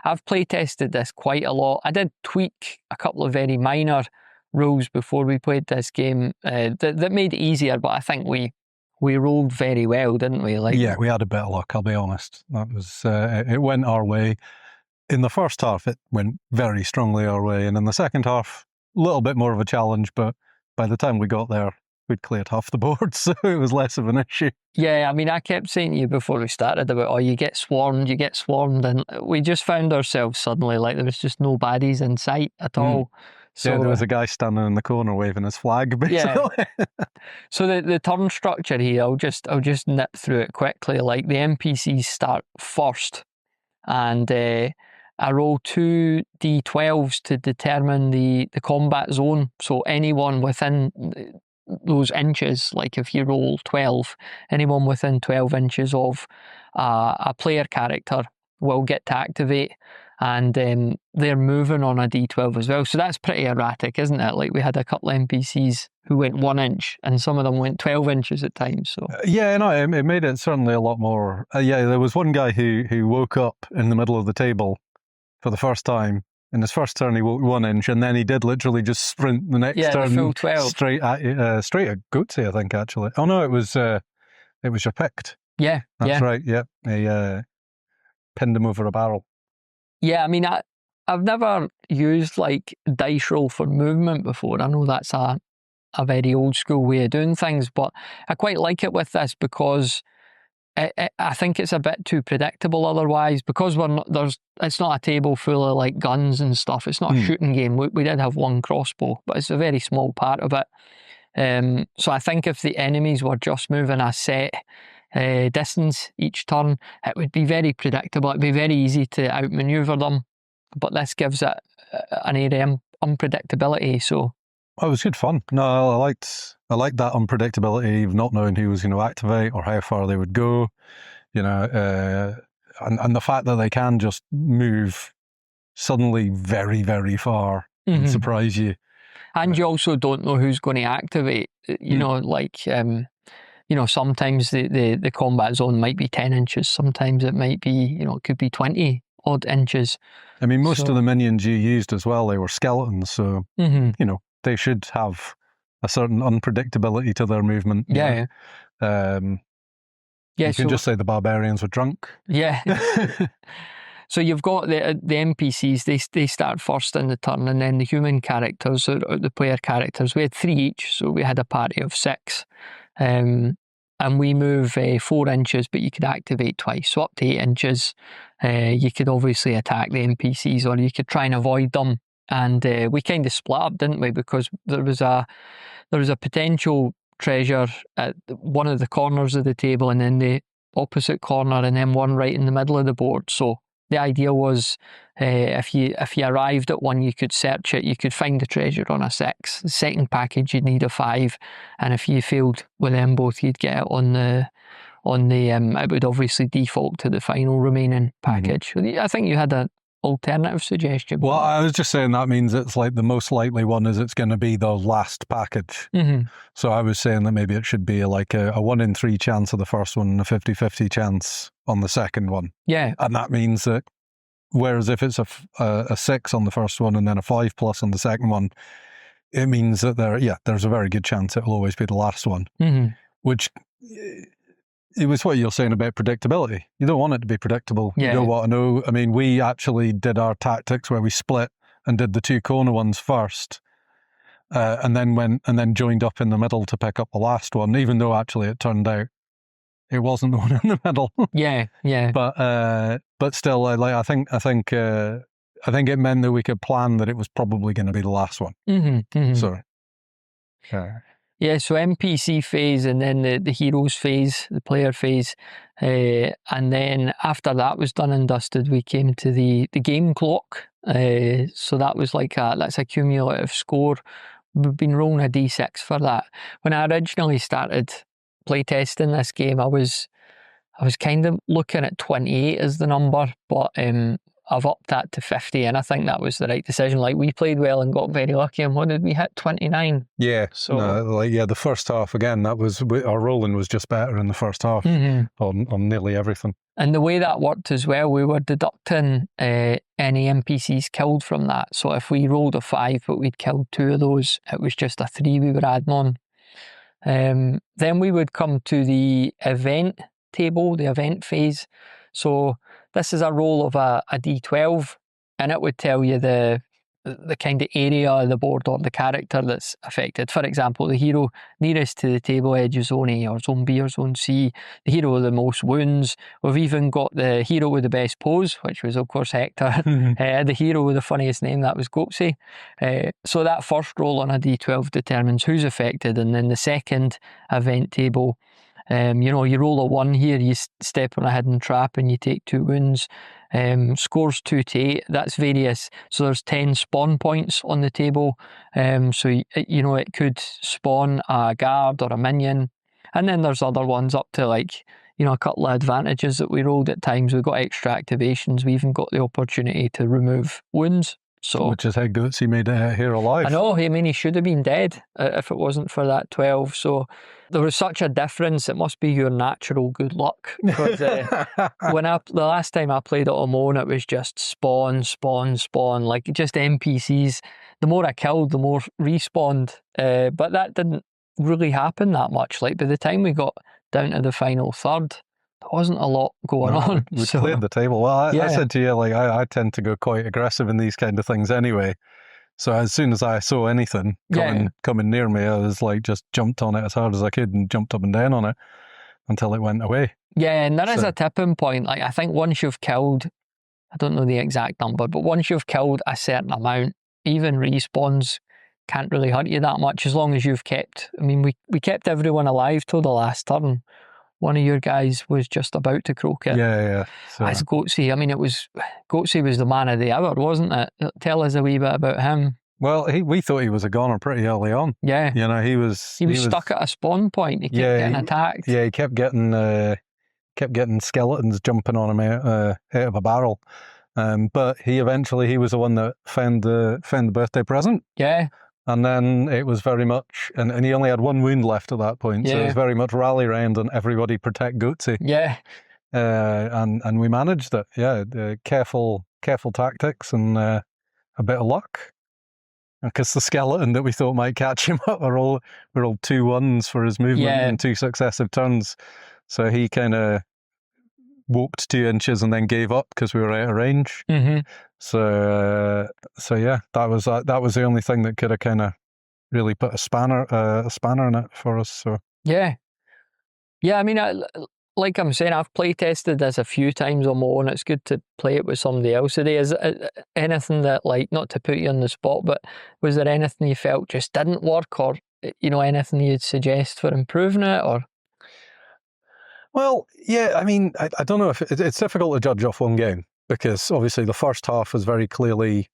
I've play tested this quite a lot. I did tweak a couple of very minor rules before we played this game that made it easier, but I think we rolled very well, didn't we? Yeah, we had a bit of luck, I'll be honest. That was it went our way. In the first half, it went very strongly our way, and in the second half, a little bit more of a challenge, but by the time we got there, we'd cleared half the board, so it was less of an issue. Yeah, I mean, I kept saying to you before we started about, you get swarmed, and we just found ourselves suddenly like there was just no baddies in sight at all. So, yeah, there was a guy standing in the corner waving his flag, basically. Yeah. So the turn structure here, I'll just nip through it quickly. Like, the NPCs start first, and I roll 2 d12s to determine the combat zone. So anyone within those inches, like if you roll 12, anyone within 12 inches of a player character will get to activate, and they're moving on a d12 as well. So that's pretty erratic, isn't it? Like, we had a couple of NPCs who went 1 inch, and some of them went 12 inches at times. So yeah, no, it made it certainly a lot more. Yeah, there was one guy who woke up in the middle of the table for the first time. In his first turn, he walked 1 inch, and then he did literally just sprint the next turn, the full 12. straight at Goatsy, I think, actually. Oh no, it was your picked. Yeah, that's right. Yeah, he pinned him over a barrel. Yeah, I mean, I've never used like dice roll for movement before. I know that's a very old school way of doing things, but I quite like it with this because I think it's a bit too predictable otherwise, because it's not a table full of like guns and stuff. It's not a shooting game. We did have 1 crossbow, but it's a very small part of it. So I think if the enemies were just moving a set distance each turn, it would be very predictable. It'd be very easy to outmaneuver them, but this gives it an area of unpredictability. So it was good fun. No, I liked that unpredictability of not knowing who was going to activate or how far they would go, and the fact that they can just move suddenly very, very far and surprise you. And you also don't know who's going to activate. Sometimes the combat zone might be 10 inches. Sometimes it might be, it could be 20 odd inches. I mean, most of the minions you used as well, they were skeletons, so, they should have a certain unpredictability to their movement. Yeah. You can just say the barbarians were drunk. Yeah. So you've got the NPCs, they start first in the turn, and then the human characters, or the player characters, we had 3 each, so we had a party of 6. And we move 4 inches, but you could activate twice, so up to 8 inches. You could obviously attack the NPCs, or you could try and avoid them. And we kind of split up, didn't we? Because there was a potential treasure at one of the corners of the table, and then the opposite corner, and then one right in the middle of the board. So the idea was, if you arrived at one, you could search it, you could find the treasure on a 6. The second package, you'd need a 5, and if you failed with them both, you'd get it on the it would obviously default to the final remaining package. I think you had an alternative suggestion. Well, I was just saying that means it's like the most likely one is it's going to be the last package. So I was saying that maybe it should be like a 1 in 3 chance of the first one and a 50-50 chance on the second one. Yeah. And that means that, whereas if it's a 6 on the first one and then a 5+ on the second one, it means that there's a very good chance it will always be the last one. Which, it was what you're saying about predictability. You don't want it to be predictable. Yeah. You don't want to know. I mean, we actually did our tactics where we split and did the 2 corner ones first, and then joined up in the middle to pick up the last one, even though actually it turned out it wasn't the one in the middle. Yeah. But still, I think it meant that we could plan that it was probably going to be the last one. So, yeah, so NPC phase and then the heroes phase, the player phase. And then after that was done and dusted, we came to the game clock. So that was that's a cumulative score. We've been rolling a d6 for that. When I originally started playtesting this game, I was kind of looking at 28 as the number, but I've upped that to 50, and I think that was the right decision. Like, we played well and got very lucky, and what did we hit? 29? Yeah, the first half, again, our rolling was just better in the first half on nearly everything. And the way that worked as well, we were deducting any NPCs killed from that. So if we rolled a 5 but we'd killed 2 of those, it was just a 3 we were adding on. Then we would come to the event table, the event phase. So this is a roll of a d12, and it would tell you the kind of area of the board or the character that's affected. For example, the hero nearest to the table edge is zone A or zone B or zone C, the hero with the most wounds. We've even got the hero with the best pose, which was of course Hector, the hero with the funniest name, that was Goatsy. So that first roll on a d12 determines who's affected, and then the second event table, you roll a 1 here, you step on a hidden trap and you take 2 wounds. Scores 2 to 8, that's various. So there's 10 spawn points on the table. So it could spawn a guard or a minion. And then there's other ones up to a couple of advantages that we rolled at times. We got extra activations. We even got the opportunity to remove wounds. Which is how Goatsy made it here alive. I know, he should have been dead if it wasn't for that 12. So there was such a difference. It must be your natural good luck. Because the last time I played it on my own, it was just spawn, like just NPCs. The more I killed, the more respawned. But that didn't really happen that much. Like, by the time we got down to the final third, there wasn't a lot going on. We cleared the table. Well, I said to you, I tend to go quite aggressive in these kind of things anyway. So as soon as I saw anything coming near me, I was just jumped on it as hard as I could and jumped up and down on it until it went away. Yeah, and there is a tipping point. Like, I think once you've killed, I don't know the exact number, but once you've killed a certain amount, even respawns can't really hurt you that much, as long as you've kept... I mean, we kept everyone alive till the last turn. One of your guys was just about to croak it. Yeah. So. As Goatsy, Goatsy was the man of the hour, wasn't it? Tell us a wee bit about him. Well, we thought he was a goner pretty early on. Yeah. He was stuck at a spawn point. He kept getting attacked. Yeah, he kept getting skeletons jumping on him out of a barrel. But he was the one that found the birthday present. Yeah. And then it was very much, and he only had 1 wound left at that point, so it was very much rally round and everybody protect Goatsy. Yeah. And we managed it. Yeah, careful tactics and a bit of luck. Because the skeleton that we thought might catch him up were all 2 1s for his movement in 2 successive turns. So he kind of walked 2 inches and then gave up because we were out of range. Mm-hmm. So yeah, that was the only thing that could have kind of really put a spanner in it for us. So yeah. I mean, like I'm saying, I've play tested this a few times on my own. It's good to play it with somebody else today. Is anything that, not to put you on the spot, but was there anything you felt just didn't work, or anything you'd suggest for improving it, or? Well, yeah, I mean, I don't know if it's difficult to judge off one game, because obviously the first half was very clearly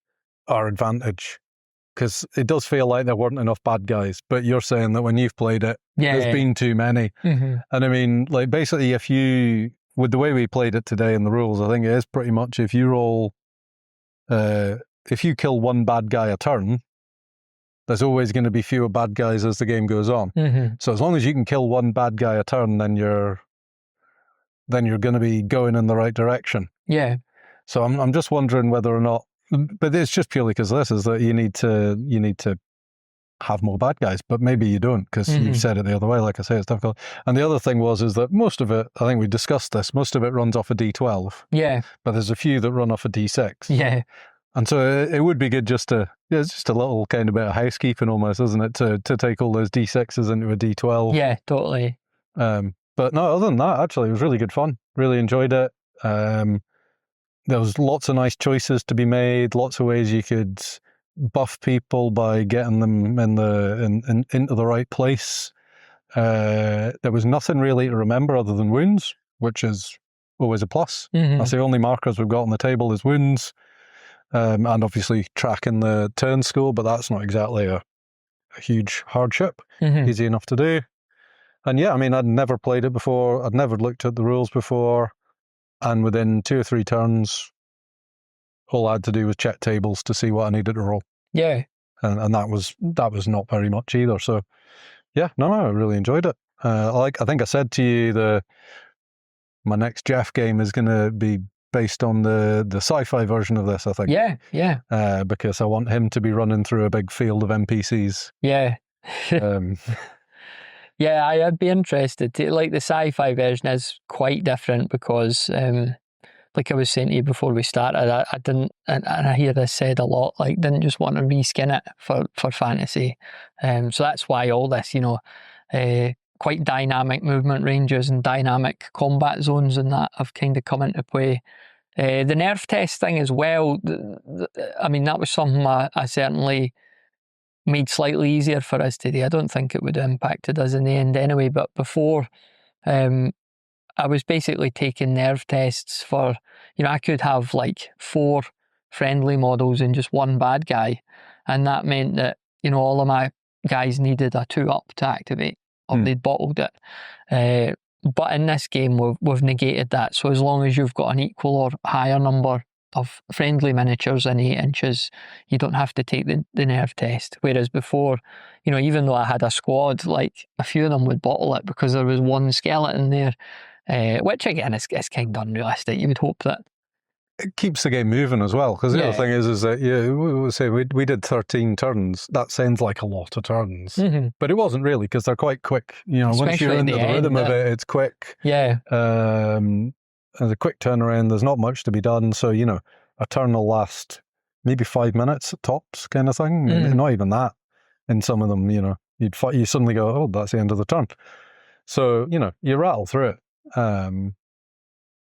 our advantage, because it does feel like there weren't enough bad guys, but you're saying that when you've played it, there's been too many. Mm-hmm. And I mean, basically with the way we played it today in the rules, I think it is pretty much if you kill 1 bad guy a turn, there's always going to be fewer bad guys as the game goes on. Mm-hmm. So as long as you can kill 1 bad guy a turn, then you're going to be going in the right direction. Yeah. So I'm just wondering whether or not, but it's just purely because this is that you need to have more bad guys, but maybe you don't, because you've said it the other way. Like I say, it's difficult. And the other thing is that most of it, I think we discussed this, most of it runs off a D12. Yeah. But there's a few that run off a D6. Yeah. And so it would be good it's just a little kind of bit of housekeeping almost, isn't it, to take all those D6s into a D12. Yeah, totally. But no, other than that, actually, it was really good fun. Really enjoyed it. There was lots of nice choices to be made, lots of ways you could buff people by getting them into the right place. There was nothing really to remember other than wounds, which is always a plus. Mhm. That's the only markers we've got on the table is wounds, and obviously tracking the turn score, but that's not exactly a huge hardship. Mhm. Easy enough to do. And yeah, I mean, I'd never played it before. I'd never looked at the rules before. And within 2 or 3 turns, all I had to do was check tables to see what I needed to roll. Yeah. And that was not very much either. So yeah, no, I really enjoyed it. I think I said to you, my next Jeff game is going to be based on the sci-fi version of this, I think. Yeah. Because I want him to be running through a big field of NPCs. Yeah. Yeah, I'd be interested to, like, the sci-fi version is quite different because, like I was saying to you before we started, I didn't, and I hear this said a lot, like, didn't just want to reskin it for fantasy. So that's why all this, quite dynamic movement ranges and dynamic combat zones and that have kind of come into play. The nerf test thing as well, I mean, that was something I certainly made slightly easier for us today. I don't think it would have impacted us in the end anyway, but before, I was basically taking nerf tests for, I could have like 4 friendly models and just 1 bad guy, and that meant that, all of my guys needed a 2-up to activate, or they'd bottled it. But in this game, we've negated that, so as long as you've got an equal or higher number of friendly miniatures in 8 inches, you don't have to take the nerf test. Whereas before, even though I had a squad, like, a few of them would bottle it because there was 1 skeleton there, which again is kind of unrealistic. You would hope that it keeps the game moving as well, because the other thing is that we did 13 turns. That sounds like a lot of turns, but it wasn't really, because they're quite quick. Once you're into the rhythm of it, it's quick. Yeah. There's a quick turnaround. There's not much to be done, so a turn will last maybe 5 minutes at tops, kind of thing. Not even that. In some of them, you suddenly go, oh, that's the end of the turn. So you rattle through it.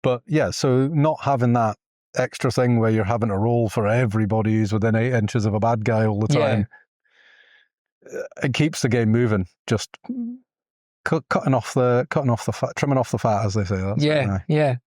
But yeah, so not having that extra thing where you're having to roll for everybody who's within 8 inches of a bad guy all the time, it keeps the game moving. Just trimming off the fat, as they say. Yeah.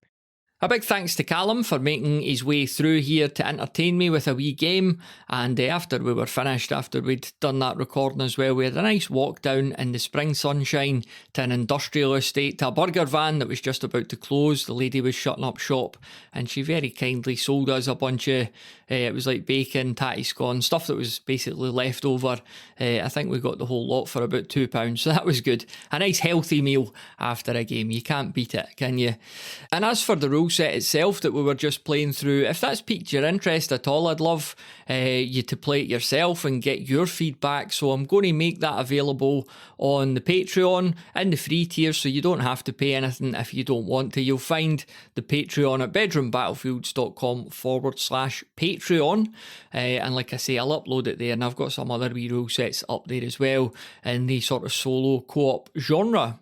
A big thanks to Callum for making his way through here to entertain me with a wee game, and after we were finished, after we'd done that recording as well, we had a nice walk down in the spring sunshine to an industrial estate, to a burger van that was just about to close. The lady was shutting up shop, and she very kindly sold us a bunch of, it was like bacon, tatty scone, stuff that was basically left over. I think we got the whole lot for about £2, so that was good. A nice healthy meal after a game. You can't beat it, can you? And as for the rule set itself that we were just playing through, if that's piqued your interest at all, I'd love you to play it yourself and get your feedback. So I'm going to make that available on the Patreon in the free tier, so you don't have to pay anything if you don't want to. You'll find the Patreon at bedroombattlefields.com/Patreon, and like I say, I'll upload it there, and I've got some other wee rule sets up there as well in the sort of solo co-op genre.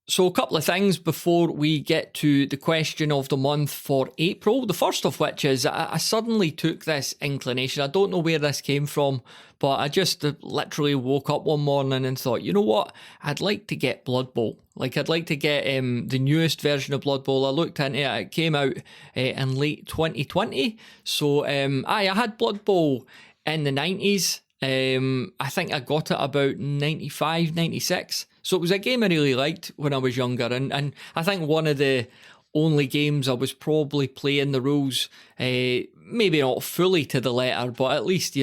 So a couple of things before we get to the question of the month for April. The first of which is I suddenly took this inclination. I don't know where this came from, but I just literally woke up one morning and thought, you know what? I'd like to get Blood Bowl. Like, I'd like to get the newest version of Blood Bowl. I looked into it. It came out in late 2020. So I had Blood Bowl in the 90s. I think I got it about 95, 96. So it was a game I really liked when I was younger, and I think one of the only games I was probably playing the rules, maybe not fully to the letter, but at least,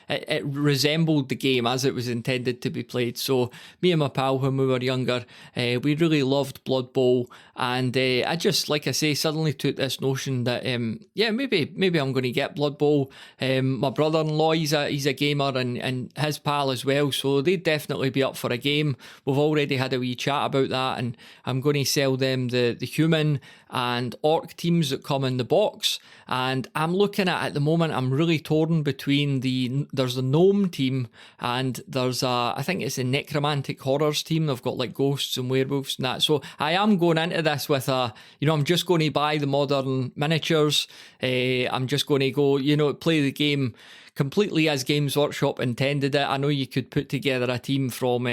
it resembled the game as it was intended to be played. So me and my pal, when we were younger, we really loved Blood Bowl, and I just, like I say, suddenly took this notion that, maybe I'm going to get Blood Bowl. My brother-in-law, he's a gamer, and his pal as well, so they'd definitely be up for a game. We've already had a wee chat about that, and I'm going to sell them the human and orc teams that come in the box, and I'm looking at the moment, I'm really torn between there's the gnome team and there's I think it's the necromantic horrors team. They've got like ghosts and werewolves and that. So I am going into this with I'm just going to buy the modern miniatures. I'm just going to go, play the game completely as Games Workshop intended it. I know you could put together a team from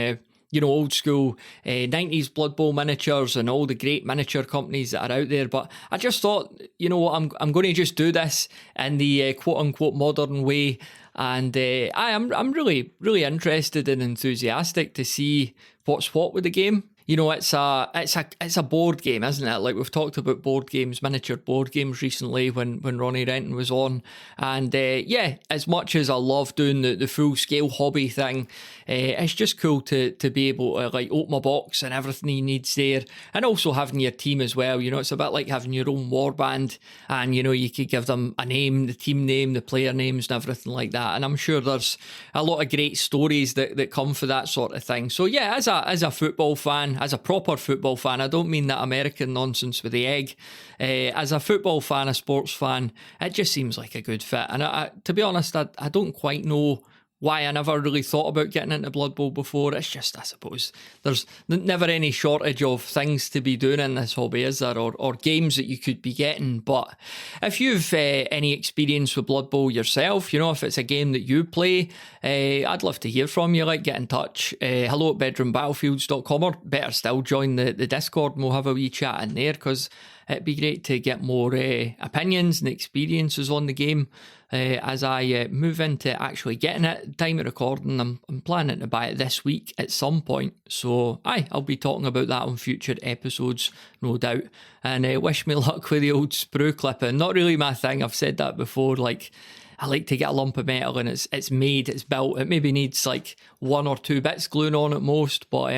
old school 90s Blood Bowl miniatures and all the great miniature companies that are out there. But I just thought, I'm going to just do this in the quote unquote modern way. And I'm really, really interested and enthusiastic to see what's what with the game. It's a board game, isn't it? Like we've talked about board games, miniature board games recently when Ronnie Renton was on. And as much as I love doing the full scale hobby thing, it's just cool to be able to like open a box and everything you need's there. And also having your team as well. It's a bit like having your own warband, and you could give them a name, the team name, the player names and everything like that. And I'm sure there's a lot of great stories that come for that sort of thing. So yeah, as a football fan, as a proper football fan, I don't mean that American nonsense with the egg. As a football fan, a sports fan, it just seems like a good fit. And to be honest, I don't quite know why I never really thought about getting into Blood Bowl before. It's just, I suppose, there's never any shortage of things to be doing in this hobby, is there? Or games that you could be getting. But if you've any experience with Blood Bowl yourself, if it's a game that you play, I'd love to hear from you. Get in touch. hello@bedroombattlefields.com, or better still, join the Discord and we'll have a wee chat in there, because it'd be great to get more opinions and experiences on the game as I move into actually getting it. Time of recording, I'm planning to buy it this week at some point. So I'll be talking about that on future episodes, no doubt. And wish me luck with the old sprue clipping. Not really my thing. I've said that before. I like to get a lump of metal and it's made, it's built. It maybe needs like 1 or 2 bits gluing on at most. But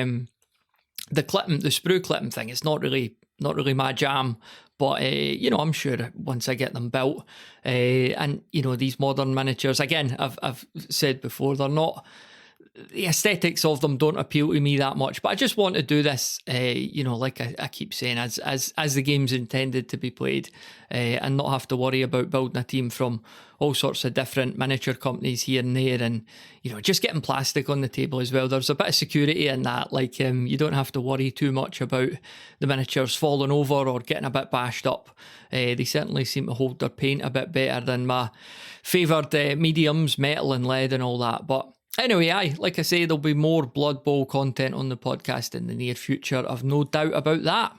the sprue clipping thing is not really my jam. But I'm sure once I get them built, and these modern miniatures, again, I've said before, they're not, the aesthetics of them don't appeal to me that much. But I just want to do this, like I keep saying, as the game's intended to be played, and not have to worry about building a team from all sorts of different miniature companies here and there, and just getting plastic on the table as well. There's a bit of security in that. You don't have to worry too much about the miniatures falling over or getting a bit bashed up. They certainly seem to hold their paint a bit better than my favoured mediums, metal and lead and all that. But anyway, like I say, there'll be more Blood Bowl content on the podcast in the near future. I've no doubt about that.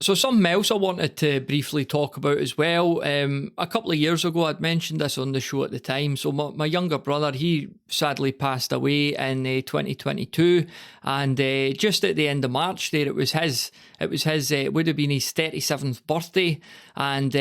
So something else I wanted to briefly talk about as well. A couple of years ago, I'd mentioned this on the show at the time. So my younger brother, he sadly passed away in 2022, and just at the end of March there, it would have been his 37th birthday, and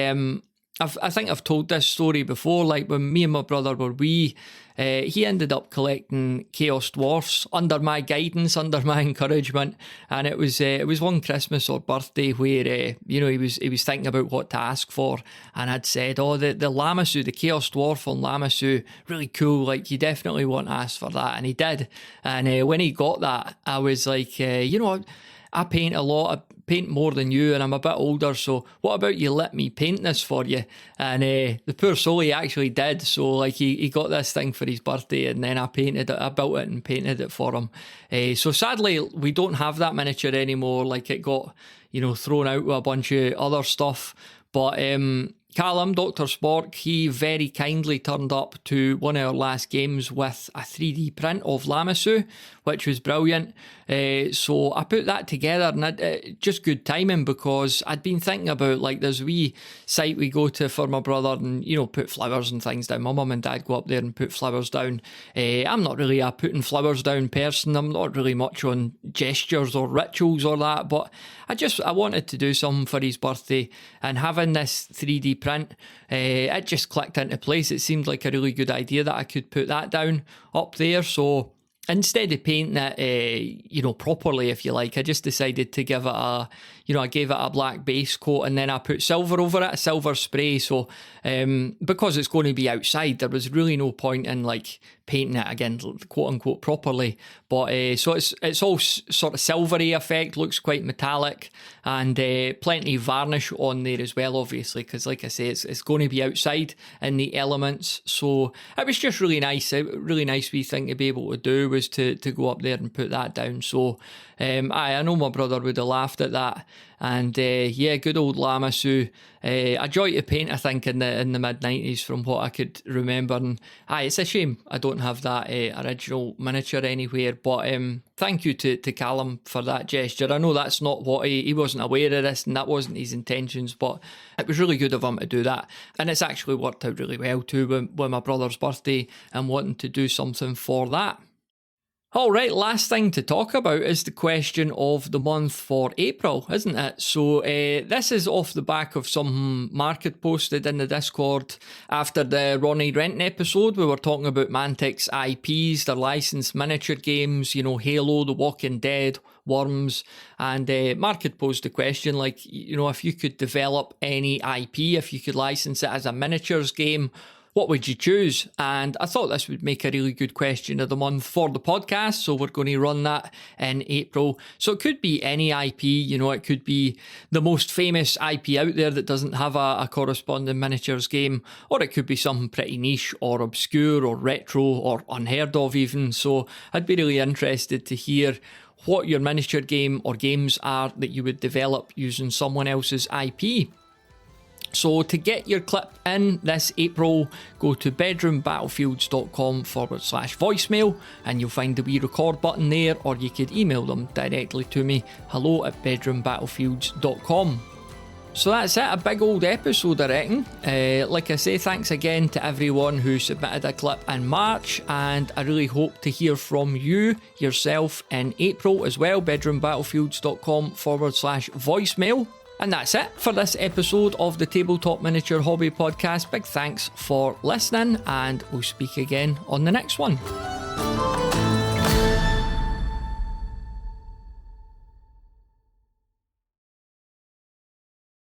I think I've told this story before. When me and my brother were wee, he ended up collecting Chaos Dwarfs under my guidance, under my encouragement, and it was one Christmas or birthday where he was thinking about what to ask for, and I'd said, the Lamassu, the Chaos Dwarf on Lamassu, really cool. You definitely want to ask for that, and he did. And when he got that, I was like, I paint a lot. I paint more than you, and I'm a bit older, so what about you let me paint this for you? And the poor soul, he actually did. So he got this thing for his birthday, and then I built it and painted it for him. So sadly, we don't have that miniature anymore. It got thrown out with a bunch of other stuff. But Callum, Dr. Spork, he very kindly turned up to one of our last games with a 3D print of Lamassu, which was brilliant. So I put that together, and just good timing, because I'd been thinking about, there's a wee site we go to for my brother and, put flowers and things down. My mum and dad go up there and put flowers down. I'm not really a putting flowers down person. I'm not really much on gestures or rituals or that, but I wanted to do something for his birthday, and having this 3D print, it just clicked into place. It seemed like a really good idea that I could put that down up there. So instead of painting it, properly, if you like, I just decided to give it a, I gave it a black base coat and then I put silver over it, a silver spray. So because it's going to be outside, there was really no point in like painting it again, quote unquote, properly. But so it's all sort of silvery effect, looks quite metallic, and plenty of varnish on there as well, obviously, because like I say, it's going to be outside in the elements. So it was just really nice. A really nice wee thing to be able to do was to go up there and put that down. So I know my brother would have laughed at that. And yeah, good old Lamassu. A joy to paint, I think, in the mid-90s from what I could remember. And it's a shame I don't have that original miniature anywhere. But thank you to Callum for that gesture. I know that's not what he wasn't aware of this, and that wasn't his intentions, but it was really good of him to do that. And it's actually worked out really well too with my brother's birthday and wanting to do something for that. All right, last thing to talk about is the question of the month for April, isn't it? So this is off the back of some Mark had posted in the Discord after the Ronnie Renton episode. We were talking about Mantic's IPs, their licensed miniature games, Halo, The Walking Dead, Worms, and Mark had posed the question, like, if you could develop any IP, if you could license it as a miniatures game, what would you choose? And I thought this would make a really good question of the month for the podcast, so we're going to run that in April. So it could be any IP, it could be the most famous IP out there that doesn't have a corresponding miniatures game, or it could be something pretty niche or obscure or retro or unheard of even. So I'd be really interested to hear what your miniature game or games are that you would develop using someone else's IP. So to get your clip in this April, go to bedroombattlefields.com/voicemail and you'll find the wee record button there, or you could email them directly to me, hello@bedroombattlefields.com. So that's it, a big old episode I reckon. Like I say, thanks again to everyone who submitted a clip in March, and I really hope to hear from you yourself in April as well, bedroombattlefields.com/voicemail. And that's it for this episode of the Tabletop Miniature Hobby Podcast. Big thanks for listening, and we'll speak again on the next one.